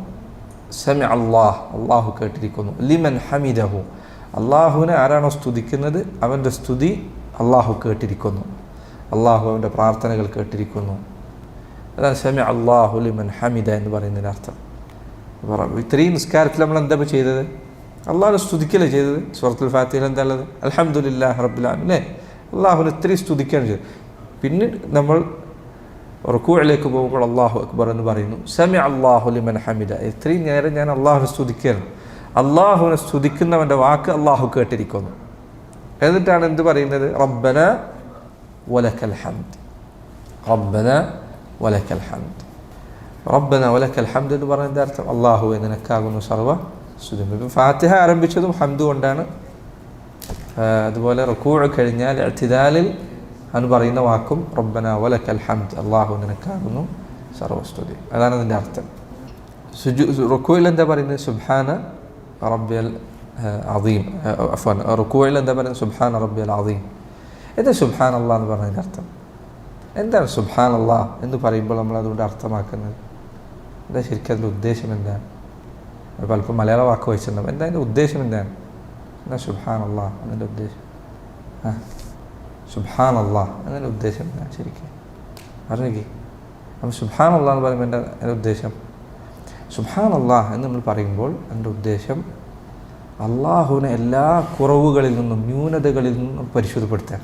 സമിഅ അല്ലാഹ് അള്ളാഹു കേട്ടിരിക്കുന്നു, ലിമൻ ഹമിദഹു അള്ളാഹുവിനെ ആരാണോ സ്തുതിക്കുന്നത് അവൻ്റെ സ്തുതി അള്ളാഹു കേട്ടിരിക്കുന്നു, അള്ളാഹു അവൻ്റെ പ്രാർത്ഥനകൾ കേട്ടിരിക്കുന്നു. അതാണ് സമിഅ അല്ലാഹു ലിമൻ ഹമിദ എന്ന് പറയുന്നതിൻ്റെ അർത്ഥം. ഇത്രയും നിസ്കാരത്തിൽ നമ്മൾ എന്താ ചെയ്തത്? അള്ളാഹുനെ സ്തുതിക്കല്ലേ ചെയ്തത്? സൂറത്തുൽ ഫാത്തിഹയിൽ എന്താ ഉള്ളത്? അൽഹംദുലില്ലാഹി റബ്ബിൽ ആലമീൻ അല്ലേ? അള്ളാഹുനെ ഇത്രയും സ്തുതിക്കുകയാണ് ചെയ്തത്. പിന്നെ നമ്മൾ റുകൂഇലേക്ക് പോകുമ്പോൾ അള്ളാഹു അക്ബർ എന്ന് പറയുന്നു. സമിഅ അല്ലാഹു ലിമൻ ഹമിദ, ഇത്രയും നേരം ഞാൻ അള്ളാഹുനെ സ്തുതിക്കുകയാണ്. അള്ളാഹുവിനെ സ്തുതിക്കുന്നവൻ്റെ വാക്ക് അള്ളാഹു കേട്ടിരിക്കുന്നു. എന്നിട്ടാണ് എന്ത് പറയുന്നത്? റബ്ബന വലക്കൽ ഹംദ്, റബ്ബന വലക്കൽ ഹംദ്. റബ്ബന വലക്കൽ ഹംദ് എന്ന് പറയുന്നതിൻ്റെ അർത്ഥം അള്ളാഹുവെ നിനക്കാകുന്നു സർവ്വ സ്തുതി. ഫാത്തിഹ ആരംഭിച്ചതും ഹംദ് കൊണ്ടാണ്. അതുപോലെ റുകൂഅ് കഴിഞ്ഞാൽ ഇഅ്തിദാലിൽ എന്ന് പറയുന്ന വാക്കും റബ്ബന വലക്കൽ ഹംദ്, അള്ളാഹു നിനക്കാകുന്നു സർവസ്തുതി. അതാണ് അതിൻ്റെ അർത്ഥം. റുകൂഇൽ എന്താ പറയുന്നത്? സുബ്ഹാന റബ്ബിയൽ അദീം. അഫ്വാൻ, റുകൂഇൽ എന്താ പറയുന്നത്? സുബ്ഹാന റബ്ബിയൽ അദീം. എന്താ സുബ്ഹാന അല്ലാഹ് എന്ന് പറഞ്ഞതിൻ്റെ അർത്ഥം? എന്താണ് സുബ്ഹാന അല്ലാഹ് എന്ന് പറയുമ്പോൾ നമ്മൾ അതുകൊണ്ട് അർത്ഥമാക്കുന്നത് എന്താ? ശരിക്കും അതിൻ്റെ ഉദ്ദേശം എന്താണ്? പലപ്പോൾ മലയാള വാക്ക് വെച്ചിട്ടുണ്ടാവും. എന്താ അതിൻ്റെ ഉദ്ദേശം എന്താണ്? എന്താ സുബ്ഹാന അല്ലാഹ് അതിൻ്റെ ഉദ്ദേശം? സുബ്ഹാന അല്ലാഹ് അതിൻ്റെ ഉദ്ദേശം എന്താണ് ശരിക്കും പറഞ്ഞേക്ക്? അപ്പോൾ സുബ്ഹാന അല്ലാഹ് എന്ന് പറയുമ്പോൾ എൻ്റെ ഉദ്ദേശം, സുബ്ഹാന അല്ലാഹ് എന്ന് നമ്മൾ പറയുമ്പോൾ എൻ്റെ ഉദ്ദേശം അള്ളാഹുവിനെ എല്ലാ കുറവുകളിൽ നിന്നും ന്യൂനതകളിൽ നിന്നും പരിശുദ്ധപ്പെടുത്താൻ.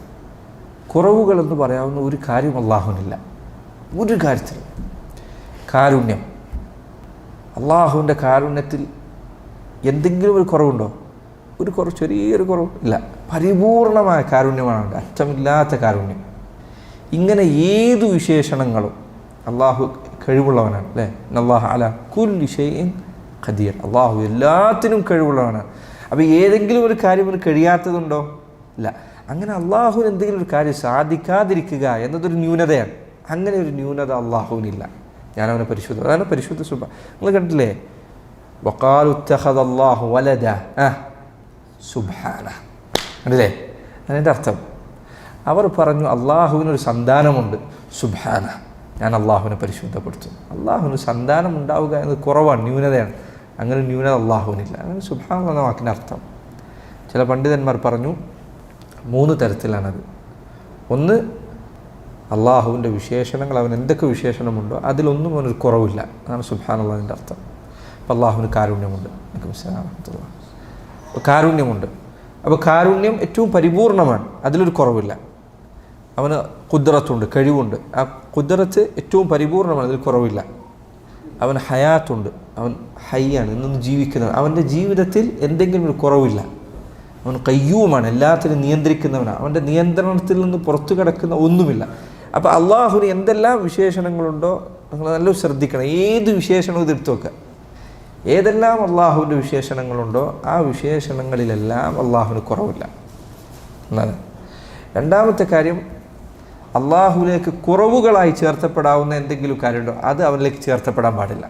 കുറവുകളെന്ന് പറയാവുന്ന ഒരു കാര്യം അള്ളാഹുവിനില്ല, ഒരു കാര്യത്തിൽ. കാരുണ്യം, അള്ളാഹുവിൻ്റെ കാരുണ്യത്തിൽ എന്തെങ്കിലും ഒരു കുറവുണ്ടോ? ഒരു കുറവ്, ചെറിയൊരു കുറവ് ഇല്ല. പരിപൂർണമായ കാരുണ്യമാണ്, അറ്റമില്ലാത്ത കാരുണ്യം. ഇങ്ങനെ ഏതു വിശേഷണങ്ങളും അള്ളാഹു കഴിവുള്ളവനാണ് അല്ലേ? അല്ലാഹു അലാ കുല്ലി ഷൈഇൻ ഖദീർ, അള്ളാഹു എല്ലാത്തിനും കഴിവുള്ളവനാണ്. അപ്പോൾ ഏതെങ്കിലും ഒരു കാര്യം ഒരു കഴിയാത്തതുണ്ടോ? ഇല്ല. അങ്ങനെ അള്ളാഹുവിന് എന്തെങ്കിലും ഒരു കാര്യം സാധിക്കാതിരിക്കുക എന്നതൊരു ന്യൂനതയാണ്. അങ്ങനെ ഒരു ന്യൂനത അള്ളാഹുവിനില്ല. ഞാനവനെ പരിശുദ്ധ, അതാണ് പരിശുദ്ധ സുബ്ഹാന. നിങ്ങൾ കണ്ടില്ലേ? വഖാലു ഇത്തഖദ അല്ലാഹു വലദ, സുബ്ഹാന, കണ്ടില്ലേ? അതിൻ്റെ അർത്ഥം അവർ പറഞ്ഞു അള്ളാഹുവിനൊരു സന്താനമുണ്ട്. സുബ്ഹാന, ഞാൻ അള്ളാഹുവിനെ പരിശുദ്ധപ്പെടുത്തും. അള്ളാഹുവിന് സന്താനം ഉണ്ടാവുക എന്നത് കുറവാണ്, ന്യൂനതയാണ്. അങ്ങനെ ന്യൂനത അള്ളാഹുവിനില്ല. അങ്ങനെ സുബ്ഹാന എന്ന വാക്കിൻ്റെ അർത്ഥം ചില പണ്ഡിതന്മാർ പറഞ്ഞു 3 തരത്തിലാണത്. ഒന്ന്, അള്ളാഹുവിൻ്റെ വിശേഷണങ്ങൾ, അവൻ എന്തൊക്കെ വിശേഷണമുണ്ടോ അതിലൊന്നും അവനൊരു കുറവില്ല. അതാണ് സുബ്ഹാനല്ലാഹിൻ്റെ അർത്ഥം. അപ്പോൾ അള്ളാഹുവിന് കാരുണ്യമുണ്ട്. കാരുണ്യമുണ്ട്. അപ്പോൾ കാരുണ്യം ഏറ്റവും പരിപൂർണമാണ്, അതിലൊരു കുറവില്ല. അവന് ഖുദ്റത്തുണ്ട്, കഴിവുണ്ട്. ആ ഖുദ്റത്ത് ഏറ്റവും പരിപൂർണമാണ്, അതിൽ കുറവില്ല. അവൻ ഹയാത്തുണ്ട്, അവൻ ഹയ്യാണ്, ഇന്നൊന്ന് ജീവിക്കുന്നവൻ. അവൻ്റെ ജീവിതത്തിൽ എന്തെങ്കിലും ഒരു കുറവില്ല. അവൻ ഖയ്യൂമാണ്, എല്ലാത്തിനും നിയന്ത്രിക്കുന്നവനാണ്. അവൻ്റെ നിയന്ത്രണത്തിൽ നിന്ന് പുറത്തു കിടക്കുന്ന ഒന്നുമില്ല. അപ്പോൾ അള്ളാഹുവിന് എന്തെല്ലാം വിശേഷണങ്ങളുണ്ടോ നിങ്ങൾ നല്ല ശ്രദ്ധിക്കണം. ഏത് വിശേഷണവും ഇതെടുത്ത് വെക്കുക. ഏതെല്ലാം അള്ളാഹുവിൻ്റെ വിശേഷണങ്ങളുണ്ടോ ആ വിശേഷണങ്ങളിലെല്ലാം അള്ളാഹുവിന് കുറവില്ല എന്നാണ്. രണ്ടാമത്തെ കാര്യം, അള്ളാഹുവിലേക്ക് കുറവുകളായി ചേർത്തപ്പെടാവുന്ന എന്തെങ്കിലും കാര്യമുണ്ടോ അത് അവനിലേക്ക് ചേർത്തപ്പെടാൻ പാടില്ല.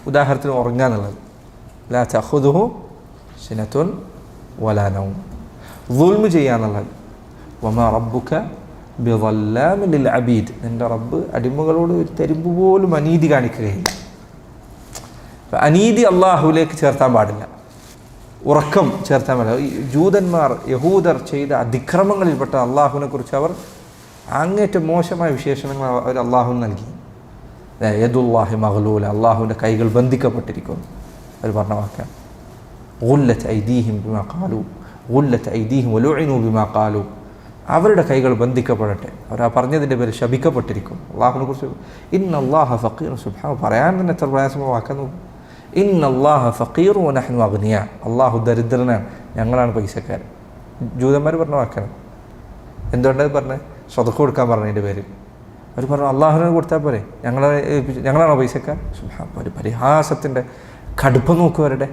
ഉദാഹരണത്തിന് ഉറങ്ങുക എന്നുള്ളത്, ലാ തഖുദുഹു സിനത്തുൻ വലാ നൗം. ദുൽമ് ചെയ്യാന്നുള്ളത്, വമാ റബ്ബുക ബിളല്ലാമിൻ ലിൽ അബീദ്. നിൻ്റെ റബ്ബ് അടിമകളോട് ഒരു തരിമ്പ് പോലും അനീതി കാണിക്കുകയില്ല. അനീതി അള്ളാഹുവിലേക്ക് ചേർത്താൻ പാടില്ല. ഉറക്കം ചേർത്താൻ പാടില്ല. ജൂതന്മാർ, യഹൂദർ ചെയ്ത അതിക്രമങ്ങളിൽപ്പെട്ട അള്ളാഹുവിനെ കുറിച്ച് അവർ അങ്ങേറ്റം മോശമായ വിശേഷണങ്ങൾ അവർ അള്ളാഹുവിന് നൽകി. യദുല്ലാഹി മഗ്ലൂല, അള്ളാഹുവിൻ്റെ കൈകൾ ബന്ധിക്കപ്പെട്ടിരിക്കുന്നു അവർ പറഞ്ഞ വാക്കാണ്. ഗുല്ലത്ത് ഐദീഹിം ബിമാ ഖാലു, ഗുല്ലത്ത് ഐദീഹിം വലുഇനു ബിമാ ഖാലു. അവരുടെ കൈകൾ ബന്ധിക്കപ്പെടട്ടെ, അവർ ആ പറഞ്ഞതിൻ്റെ പേര് ശപിക്കപ്പെട്ടിരിക്കും. അള്ളാഹുവിനെ കുറിച്ച് ഇന്നല്ലാഹ ഫഖീർ, സുബ്ഹാന, പറയാൻ തന്നെ എത്ര പ്രയാസമായ വാക്കുന്നു. ഇന്നല്ലാഹ ഫഖീർ വനഹ്നു അഗ്നിയ, അള്ളാഹു ദരിദ്രനാണ്, ഞങ്ങളാണ് പൈസക്കാർ. ജൂതന്മാർ പറഞ്ഞ വാക്കാണ്. എന്തുകൊണ്ടത് പറഞ്ഞത്? സ്വതക്ക കൊടുക്കാൻ പറഞ്ഞതിൻ്റെ പേര്. അവർ പറഞ്ഞു അള്ളാഹുവിനെ കൊടുത്താൽ പോരെ, ഞങ്ങളാണോ പൈസക്കാർ? സുബ്ഹാന, ഒരു പരിഹാസത്തിൻ്റെ കടുപ്പം നോക്കുവരുടെ.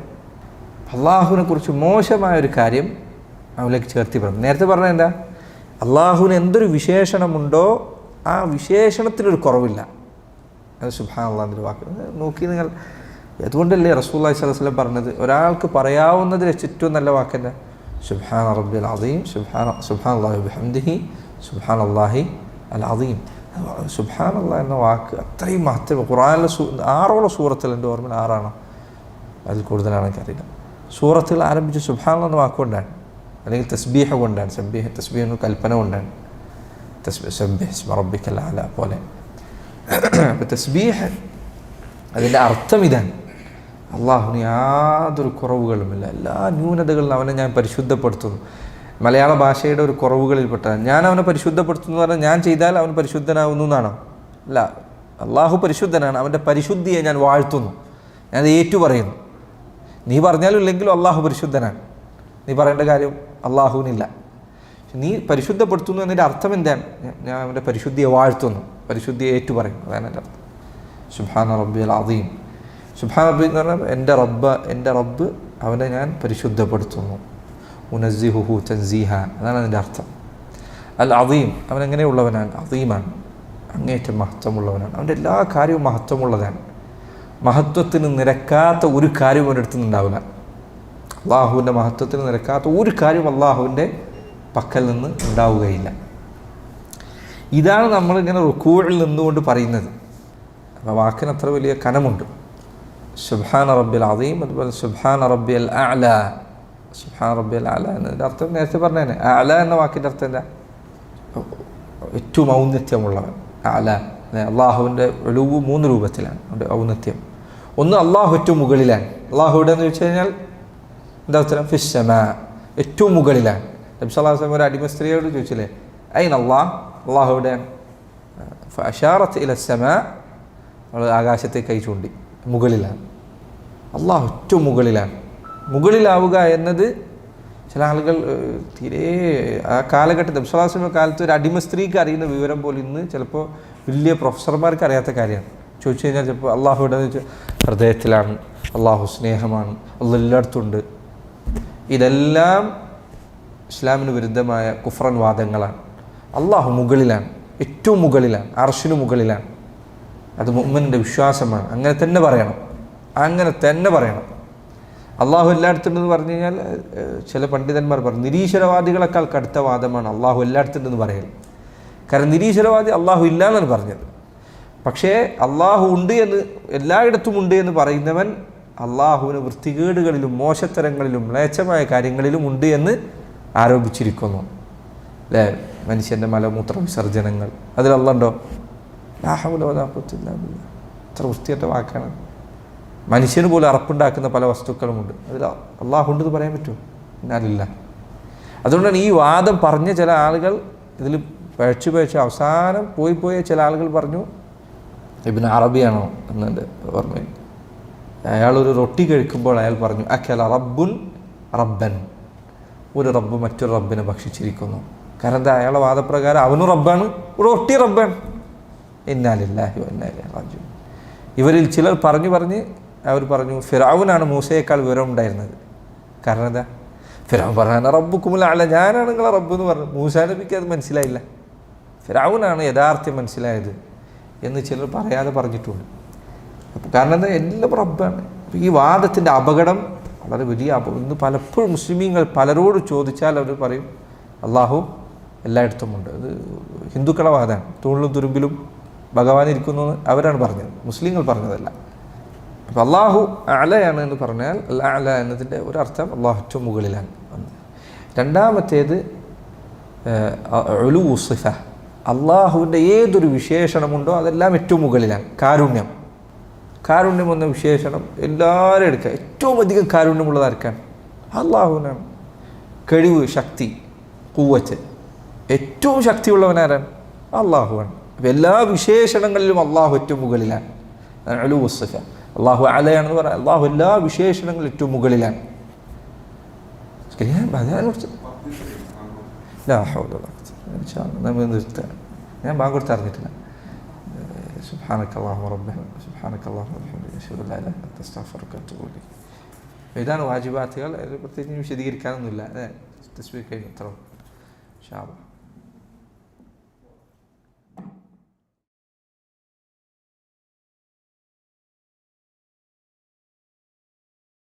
അള്ളാഹുവിനെ കുറിച്ച് മോശമായ ഒരു കാര്യം അവനിലേക്ക് ചേർത്തി പറഞ്ഞു. നേരത്തെ പറഞ്ഞത് എന്താ? അള്ളാഹുവിന് എന്തൊരു വിശേഷണമുണ്ടോ ആ വിശേഷണത്തിനൊരു കുറവില്ല. അത് സുബ്ഹാനല്ലാഹിൻ്റെ വാക്ക് നോക്കി നിങ്ങൾ. അതുകൊണ്ടല്ലേ റസൂലുള്ളാഹി സ്വല്ലല്ലാഹു അലൈഹി വസല്ലം പറഞ്ഞത്, ഒരാൾക്ക് പറയാവുന്നതിൽ ഏറ്റവും നല്ല വാക്കെന്താ? സുബ്ഹാന റബ്ബിൽ അദീം, സുബ്ഹാനല്ലാഹി വബിഹംദിഹി, സുബ്ഹാനല്ലാഹി അൽ അദീം. സുബ്ഹാനല്ലാഹ് എന്ന വാക്ക് അത്രയും മഹത്വം. ഖുർആനിലെ 6 സൂറത്തിൽ, എൻ്റെ ഓർമ്മയിൽ 6 അതിൽ കൂടുതലാണ് എനിക്കറിയില്ല. സൂറത്തിൽ ആരംഭിച്ച് സുബ്ഹാനല്ലാഹ് എന്ന വാക്കുകൊണ്ടാണ്, അല്ലെങ്കിൽ തസ്ബീഹ കൊണ്ടാണ്. തസ്ബീഹ് എന്ന കൽപ്പന കൊണ്ടാണ്. സബ്ബിഹ് ഇസ്മ റബ്ബിക്കൽ അഅല പോലെ. അപ്പോൾ തസ്ബീഹ് അതിൻ്റെ അർത്ഥം ഇതാണ്, അള്ളാഹുവിന് യാതൊരു കുറവുകളുമില്ല, എല്ലാ ന്യൂനതകളിലും അവനെ ഞാൻ പരിശുദ്ധപ്പെടുത്തുന്നു. മലയാള ഭാഷയുടെ ഒരു കുറവുകളിൽപ്പെട്ടതാണ്. ഞാൻ അവനെ പരിശുദ്ധപ്പെടുത്തുന്നു പറഞ്ഞാൽ ഞാൻ ചെയ്താൽ അവൻ പരിശുദ്ധനാവുന്നു എന്നാണോ? അല്ല, അള്ളാഹു പരിശുദ്ധനാണ്, അവൻ്റെ പരിശുദ്ധിയെ ഞാൻ വാഴ്ത്തുന്നു, ഞാനത് ഏറ്റു പറയുന്നു. നീ പറഞ്ഞാലും ഇല്ലെങ്കിലും അള്ളാഹു പരിശുദ്ധനാണ്, നീ പറയേണ്ട കാര്യം അള്ളാഹുവിനില്ല. നീ പരിശുദ്ധപ്പെടുത്തുന്നു എന്നതിൻ്റെ അർത്ഥം എന്താണ്? ഞാൻ അവൻ്റെ പരിശുദ്ധിയെ വാഴ്ത്തുന്നു, പരിശുദ്ധിയെ ഏറ്റു പറയുന്നു, അതാണ് എൻ്റെ അർത്ഥം. സുബ്ഹാന റബ്ബിൽ അദീം. സുബ്ഹാന റബ്ബി എന്ന് പറഞ്ഞാൽ എൻ്റെ റബ്ബ് അവനെ ഞാൻ പരിശുദ്ധപ്പെടുത്തുന്നു. ഉനസ്സിഹുഹു തൻസീഹ, അതാണ് അതിൻ്റെ അർത്ഥം. അൽ അദീം, അവൻ എങ്ങനെയുള്ളവനാണ്? അദീമാണ്, അങ്ങേറ്റം മഹത്വമുള്ളവനാണ്. അവൻ്റെ എല്ലാ കാര്യവും മഹത്വമുള്ളതാണ്. മഹത്വത്തിന് നിരക്കാത്ത ഒരു കാര്യവും അവൻ്റെ അടുത്ത് നിന്നുണ്ടാവില്ല. അള്ളാഹുവിൻ്റെ മഹത്വത്തിന് നിരക്കാത്ത ഒരു കാര്യവും അള്ളാഹുവിൻ്റെ പക്കൽ നിന്ന് ഉണ്ടാവുകയില്ല. ഇതാണ് നമ്മളിങ്ങനെ റുക്കൂഇൽ നിന്നുകൊണ്ട് പറയുന്നത്. അപ്പോൾ വാക്കിന് അത്ര വലിയ കനമുണ്ട്. സുബ്ഹാന റബ്ബിൽ അദീം, അതുപോലെ സുബ്ഹാന റബ്ബിൽ അഅല. സുബ്ഹാന റബ്ബിൽ അഅല എന്നതിൻ്റെ അർത്ഥം നേരത്തെ പറഞ്ഞതന്നെ. അഅല എന്ന വാക്കിൻ്റെ അർത്ഥം എന്താ? ഏറ്റവും ഔന്നത്യമുള്ളവൻ. അഅല, അള്ളാഹുവിൻ്റെ ഉലൂവ് 3 രൂപത്തിലാണ് അവൻ്റെ ഔന്നത്യം. ഒന്ന്, അള്ളാഹു ഏറ്റവും മുകളിലാണ്. അള്ളാഹു എവിടെയെന്ന് ചോദിച്ചു കഴിഞ്ഞാൽ എന്താ ഉത്തരം? ഫിസ്സമാ, ഏറ്റവും മുകളിലാണ്. നബി സല്ലല്ലാഹു അലൈഹി വസല്ലം ഒരു അടിമ സ്ത്രീയോട് ചോദിച്ചില്ലേ, ഐന അല്ലാഹ്, അള്ളാഹു എവിടെയാണ്? ഫഅശാറത്ത് ഇല സമാ, അവൾ ആകാശത്തേക്ക് കൈ ചൂണ്ടി, മുകളിലാണ്. അള്ളാഹു ഏറ്റവും മുകളിലാണ്. മുകളിലാവുക എന്നത് ചില ആളുകൾ തീരെ ആ കാലഘട്ടത്തിൽ നബി സല്ലല്ലാഹു അലൈഹി വസല്ലം കാലത്ത് ഒരു അടിമ സ്ത്രീക്ക് അറിയുന്ന വിവരം പോലെ ഇന്ന് ചിലപ്പോൾ വലിയ പ്രൊഫസർമാർക്ക് അറിയാത്ത കാര്യമാണ്. ചോദിച്ചു കഴിഞ്ഞാൽ ചിലപ്പോൾ അള്ളാഹു എവിടെയെന്ന് വെച്ചാൽ ഹൃദയത്തിലാണ്, അള്ളാഹു സ്നേഹമാണ്, അള്ളാഹു എല്ലായിടത്തുണ്ട്. ഇതെല്ലാം ഇസ്ലാമിന് വിരുദ്ധമായ കുഫ്രൻ വാദങ്ങളാണ്. അള്ളാഹു മുകളിലാണ്, ഏറ്റവും മുകളിലാണ്, അർശിന് മുകളിലാണ്. അത് മുഅ്മിനിൻ്റെ വിശ്വാസമാണ്. അങ്ങനെ തന്നെ പറയണം, അങ്ങനെ തന്നെ പറയണം. അള്ളാഹു എല്ലായിടത്തുണ്ടെന്ന് പറഞ്ഞു കഴിഞ്ഞാൽ ചില പണ്ഡിതന്മാർ പറഞ്ഞു നിരീശ്വരവാദികളെക്കാൾ കടുത്ത വാദമാണ് അള്ളാഹു എല്ലായിടത്തുണ്ടെന്ന് പറയൽ. കാരണം നിരീശ്വരവാദി അള്ളാഹു ഇല്ല എന്നാണ് പറഞ്ഞത്. പക്ഷേ അള്ളാഹു ഉണ്ട് എന്ന്, എല്ലായിടത്തും ഉണ്ട് എന്ന് പറയുന്നവൻ അള്ളാഹുവിന് വൃത്തികേടുകളിലും മോശത്തരങ്ങളിലും മ്ലേച്ഛമായ കാര്യങ്ങളിലും ഉണ്ട് എന്ന് ആരോപിച്ചിരിക്കുന്നു. അല്ലേ? മനുഷ്യൻ്റെ മലമൂത്ര വിസർജനങ്ങൾ, അതിൽ അല്ലാഹ് ഉണ്ടോ? ലാ ഹൗല വലാ ഖുവത ഇല്ലാ ബില്ലാഹ്. എത്ര വൃത്തിയായിട്ട വാക്കാണ്. മനുഷ്യന് പോലും അറപ്പുണ്ടാക്കുന്ന പല വസ്തുക്കളുമുണ്ട്, അതിൽ അല്ലാഹു ഉണ്ടെന്ന് പറയാൻ പറ്റുമോ? ഇന്നാലില്ല. അതുകൊണ്ടാണ് ഈ വാദം പറഞ്ഞ ചില ആളുകൾ ഇതിൽ പഴച്ചു അവസാനം പോയ ചില ആളുകൾ പറഞ്ഞു, ഇബ്നു അറബിയാണോ എന്നെ ഓർമ്മയിൽ, അയാളൊരു റൊട്ടി കഴിക്കുമ്പോൾ അയാൾ പറഞ്ഞു അക്കല റബ്ബുൻ റബ്ബൻ, ഒരു റബ്ബ് മറ്റൊരു റബ്ബിനെ ഭക്ഷിച്ചിരിക്കുന്നു. കാരണം എന്താ? അയാളുടെ വാദപ്രകാരം അവനും റബ്ബാണ്, ഒരു റൊട്ടി റബ്ബാണ്. ഇന്നാ ലില്ലാഹി വ ഇന്നാ ഇലൈഹി റാജിഊൻ. ഇവരിൽ ചിലർ പറഞ്ഞ് അവർ പറഞ്ഞു ഫിറഔനാണ് മൂസയേക്കാൾ വിവരം ഉണ്ടായിരുന്നത്. കാരണം എന്താ? ഫിറഔൻ പറഞ്ഞ റബ്ബുക്കുമുൽ അഅല, ഞാനാണ് നിങ്ങളെ റബ്ബ് എന്ന് പറഞ്ഞു. മൂസാ നബിക്ക് അത് മനസ്സിലായില്ല, ഫിറഔനാണ് യഥാർത്ഥം മനസ്സിലായത് എന്ന് ചിലർ പറയാതെ പറഞ്ഞിട്ടുണ്ട്. അപ്പോൾ കാരണം എന്താ? എല്ലാം റബ്ബാണ്. അപ്പോൾ ഈ വാദത്തിൻ്റെ അപകടം വളരെ വലിയ ഇന്ന് പലപ്പോഴും മുസ്ലിമീങ്ങൾ പലരോട് ചോദിച്ചാൽ അവർ പറയും അള്ളാഹു എല്ലായിടത്തും ഉണ്ട്. അത് ഹിന്ദുക്കളെ വാദമാണ്. തൂണിലും തുരുമ്പിലും ഭഗവാൻ ഇരിക്കുന്നു എന്ന് അവരാണ് പറഞ്ഞത്, മുസ്ലിങ്ങൾ പറഞ്ഞതല്ല. അപ്പോൾ അള്ളാഹു അലയാണ് എന്ന് പറഞ്ഞാൽ അല എന്നതിൻ്റെ ഒരർത്ഥം അള്ളാഹു ഏറ്റവും മുകളിലാണ്. രണ്ടാമത്തേത് ഉലൂ സിഫ, അള്ളാഹുവിൻ്റെ ഏതൊരു വിശേഷണമുണ്ടോ അതെല്ലാം ഏറ്റവും മുകളിലാണ്. കാരുണ്യം എന്ന വിശേഷണം എല്ലാവരും എടുക്കുക. ഏറ്റവും അധികം കാരുണ്യമുള്ളതാർക്കാണ്? അള്ളാഹുവിനാണ്. കഴിവ്, ശക്തി, ഖുവ്വത്ത്, ഏറ്റവും ശക്തിയുള്ളവനാരാണ്? അള്ളാഹുവാണ്. അപ്പോൾ എല്ലാ വിശേഷണങ്ങളിലും അള്ളാഹു ഏറ്റവും മുകളിലാണ്. ഉലൂ സിഫ. അള്ളാഹു അലയാണെന്ന് പറയാം, അള്ളാഹു എല്ലാ വിശേഷണങ്ങളും ഏറ്റവും മുകളിലാണ്. ഞാൻ ബാങ്ക് കൊടുത്ത് അറിഞ്ഞിട്ടില്ല. സുബ്ഹാനക അല്ലാഹുമ്മ റബ്ബന സുബ്ഹാനക അല്ലാഹുമ്മ വബിഹംദിക അശ്ഹദു അല്ലാ ഇലാഹ ഇല്ല അൻത അസ്തഗ്ഫിറുക വഅതൂബു ഇലൈക്. ഇതാണ് വാജിബാത്തുകൾ. പ്രത്യേകിച്ച് വിശദീകരിക്കാനൊന്നുമില്ല. തസ്ബീഹ് കഴിഞ്ഞു, ഇത്ര ഇൻഷാ അല്ലാഹ്.